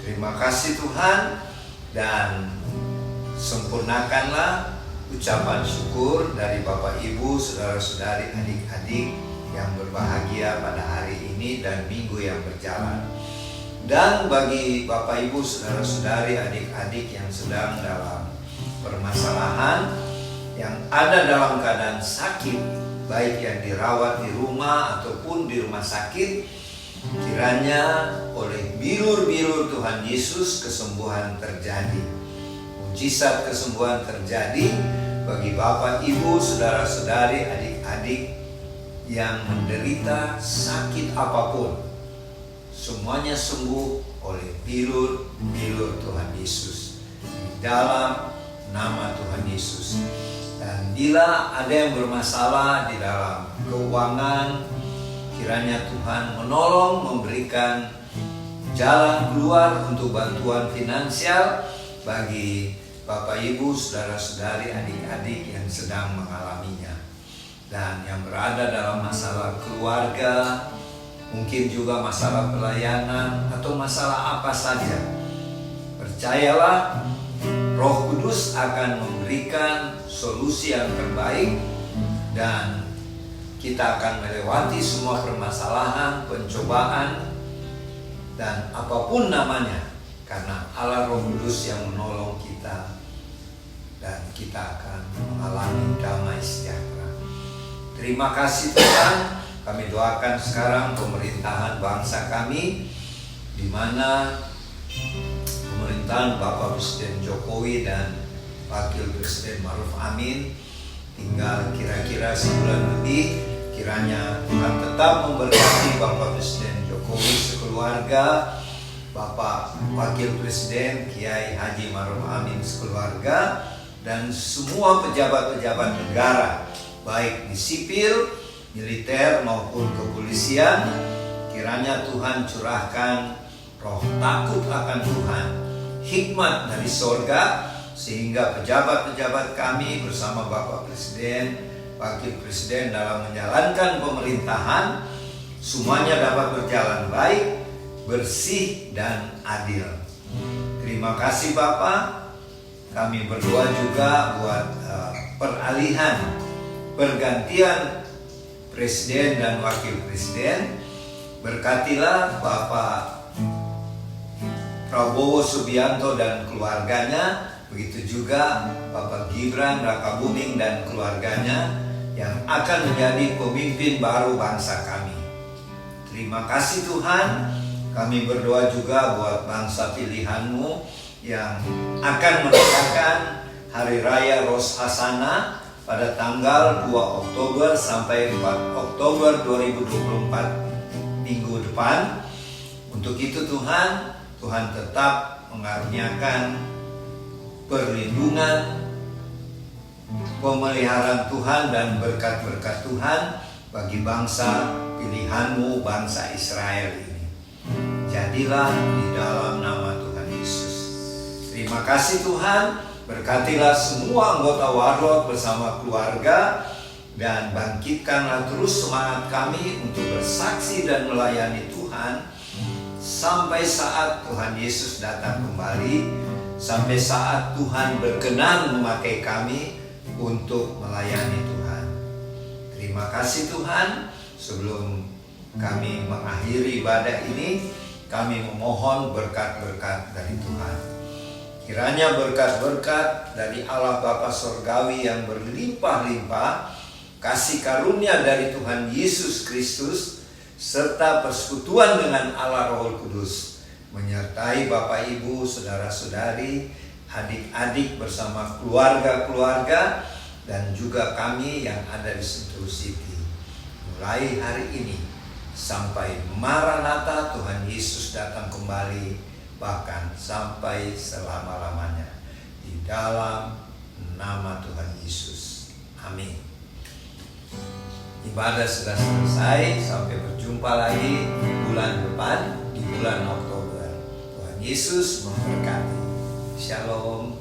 A: Terima kasih Tuhan, dan sempurnakanlah ucapan syukur dari Bapak Ibu, saudara-saudari, adik-adik yang berbahagia pada hari ini dan minggu yang berjalan. Dan bagi Bapak Ibu, saudara-saudari, adik-adik yang sedang dalam permasalahan, yang ada dalam keadaan sakit, baik yang dirawat di rumah ataupun di rumah sakit, kiranya oleh bilur-bilur Tuhan Yesus kesembuhan terjadi. Mujizat kesembuhan terjadi bagi Bapak, Ibu, saudara-saudari, adik-adik yang menderita sakit apapun. Semuanya sembuh oleh bilur-bilur Tuhan Yesus, di dalam nama Tuhan Yesus. Dan bila ada yang bermasalah di dalam keuangan, kiranya Tuhan menolong, memberikan jalan keluar untuk bantuan finansial bagi Bapak Ibu, saudara-saudari, adik-adik yang sedang mengalaminya. Dan yang berada dalam masalah keluarga, mungkin juga masalah pelayanan atau masalah apa saja, percayalah Roh Kudus akan memberikan solusi yang terbaik, dan kita akan melewati semua permasalahan, pencobaan, dan apapun namanya, karena Allah Roh Kudus yang menolong kita, dan kita akan mengalami damai sejahtera. Terima kasih Tuhan. Kami doakan sekarang pemerintahan bangsa kami, di mana pemerintahan Bapak Presiden Jokowi dan Wakil Presiden Ma'ruf Amin tinggal kira-kira sebulan lebih. Kiranya Tuhan tetap memberkati Bapak Presiden Jokowi sekeluarga, Bapak Wakil Presiden Kiai Haji Ma'ruf Amin sekeluarga, dan semua pejabat-pejabat negara, baik di sipil, militer maupun kepolisian. Kiranya Tuhan curahkan roh takut akan Tuhan, hikmat dari sorga, sehingga pejabat-pejabat kami bersama Bapak Presiden, Wakil Presiden dalam menjalankan pemerintahan, semuanya dapat berjalan baik, bersih, dan adil. Terima kasih Bapak. Kami berdoa juga buat peralihan, pergantian Presiden dan Wakil Presiden. Berkatilah Bapak Prabowo Subianto dan keluarganya, begitu juga Bapak Gibran Rakabuming dan keluarganya yang akan menjadi pemimpin baru bangsa kami. Terima kasih Tuhan. Kami berdoa juga buat bangsa pilihan-Mu yang akan merayakan Hari Raya Rosh Hashanah pada tanggal 2 Oktober sampai 4 Oktober 2024 minggu depan. Untuk itu Tuhan tetap mengaruniakan perlindungan, pemeliharaan Tuhan, dan berkat-berkat Tuhan bagi bangsa pilihan-Mu, bangsa Israel ini. Jadilah di dalam nama Tuhan Yesus. Terima kasih Tuhan. Berkatilah semua anggota Warlot bersama keluarga, dan bangkitkanlah terus semangat kami untuk bersaksi dan melayani Tuhan sampai saat Tuhan Yesus datang kembali, sampai saat Tuhan berkenan memakai kami untuk melayani Tuhan. Terima kasih Tuhan. Sebelum kami mengakhiri ibadah ini, kami memohon berkat-berkat dari Tuhan. Kiranya berkat-berkat dari Allah Bapa Sorgawi yang berlimpah-limpah, kasih karunia dari Tuhan Yesus Kristus, serta persekutuan dengan Allah Roh Kudus menyertai Bapak Ibu, saudara-saudari, adik-adik bersama keluarga-keluarga, dan juga kami yang ada di Sentul City. Mulai hari ini sampai Maranatha Tuhan Yesus datang kembali, bahkan sampai selama-lamanya, di dalam nama Tuhan Yesus. Amin. Ibadah sudah selesai. Sampai berjumpa lagi bulan depan di bulan Oktober. Tuhan Yesus memberkati. Shalom.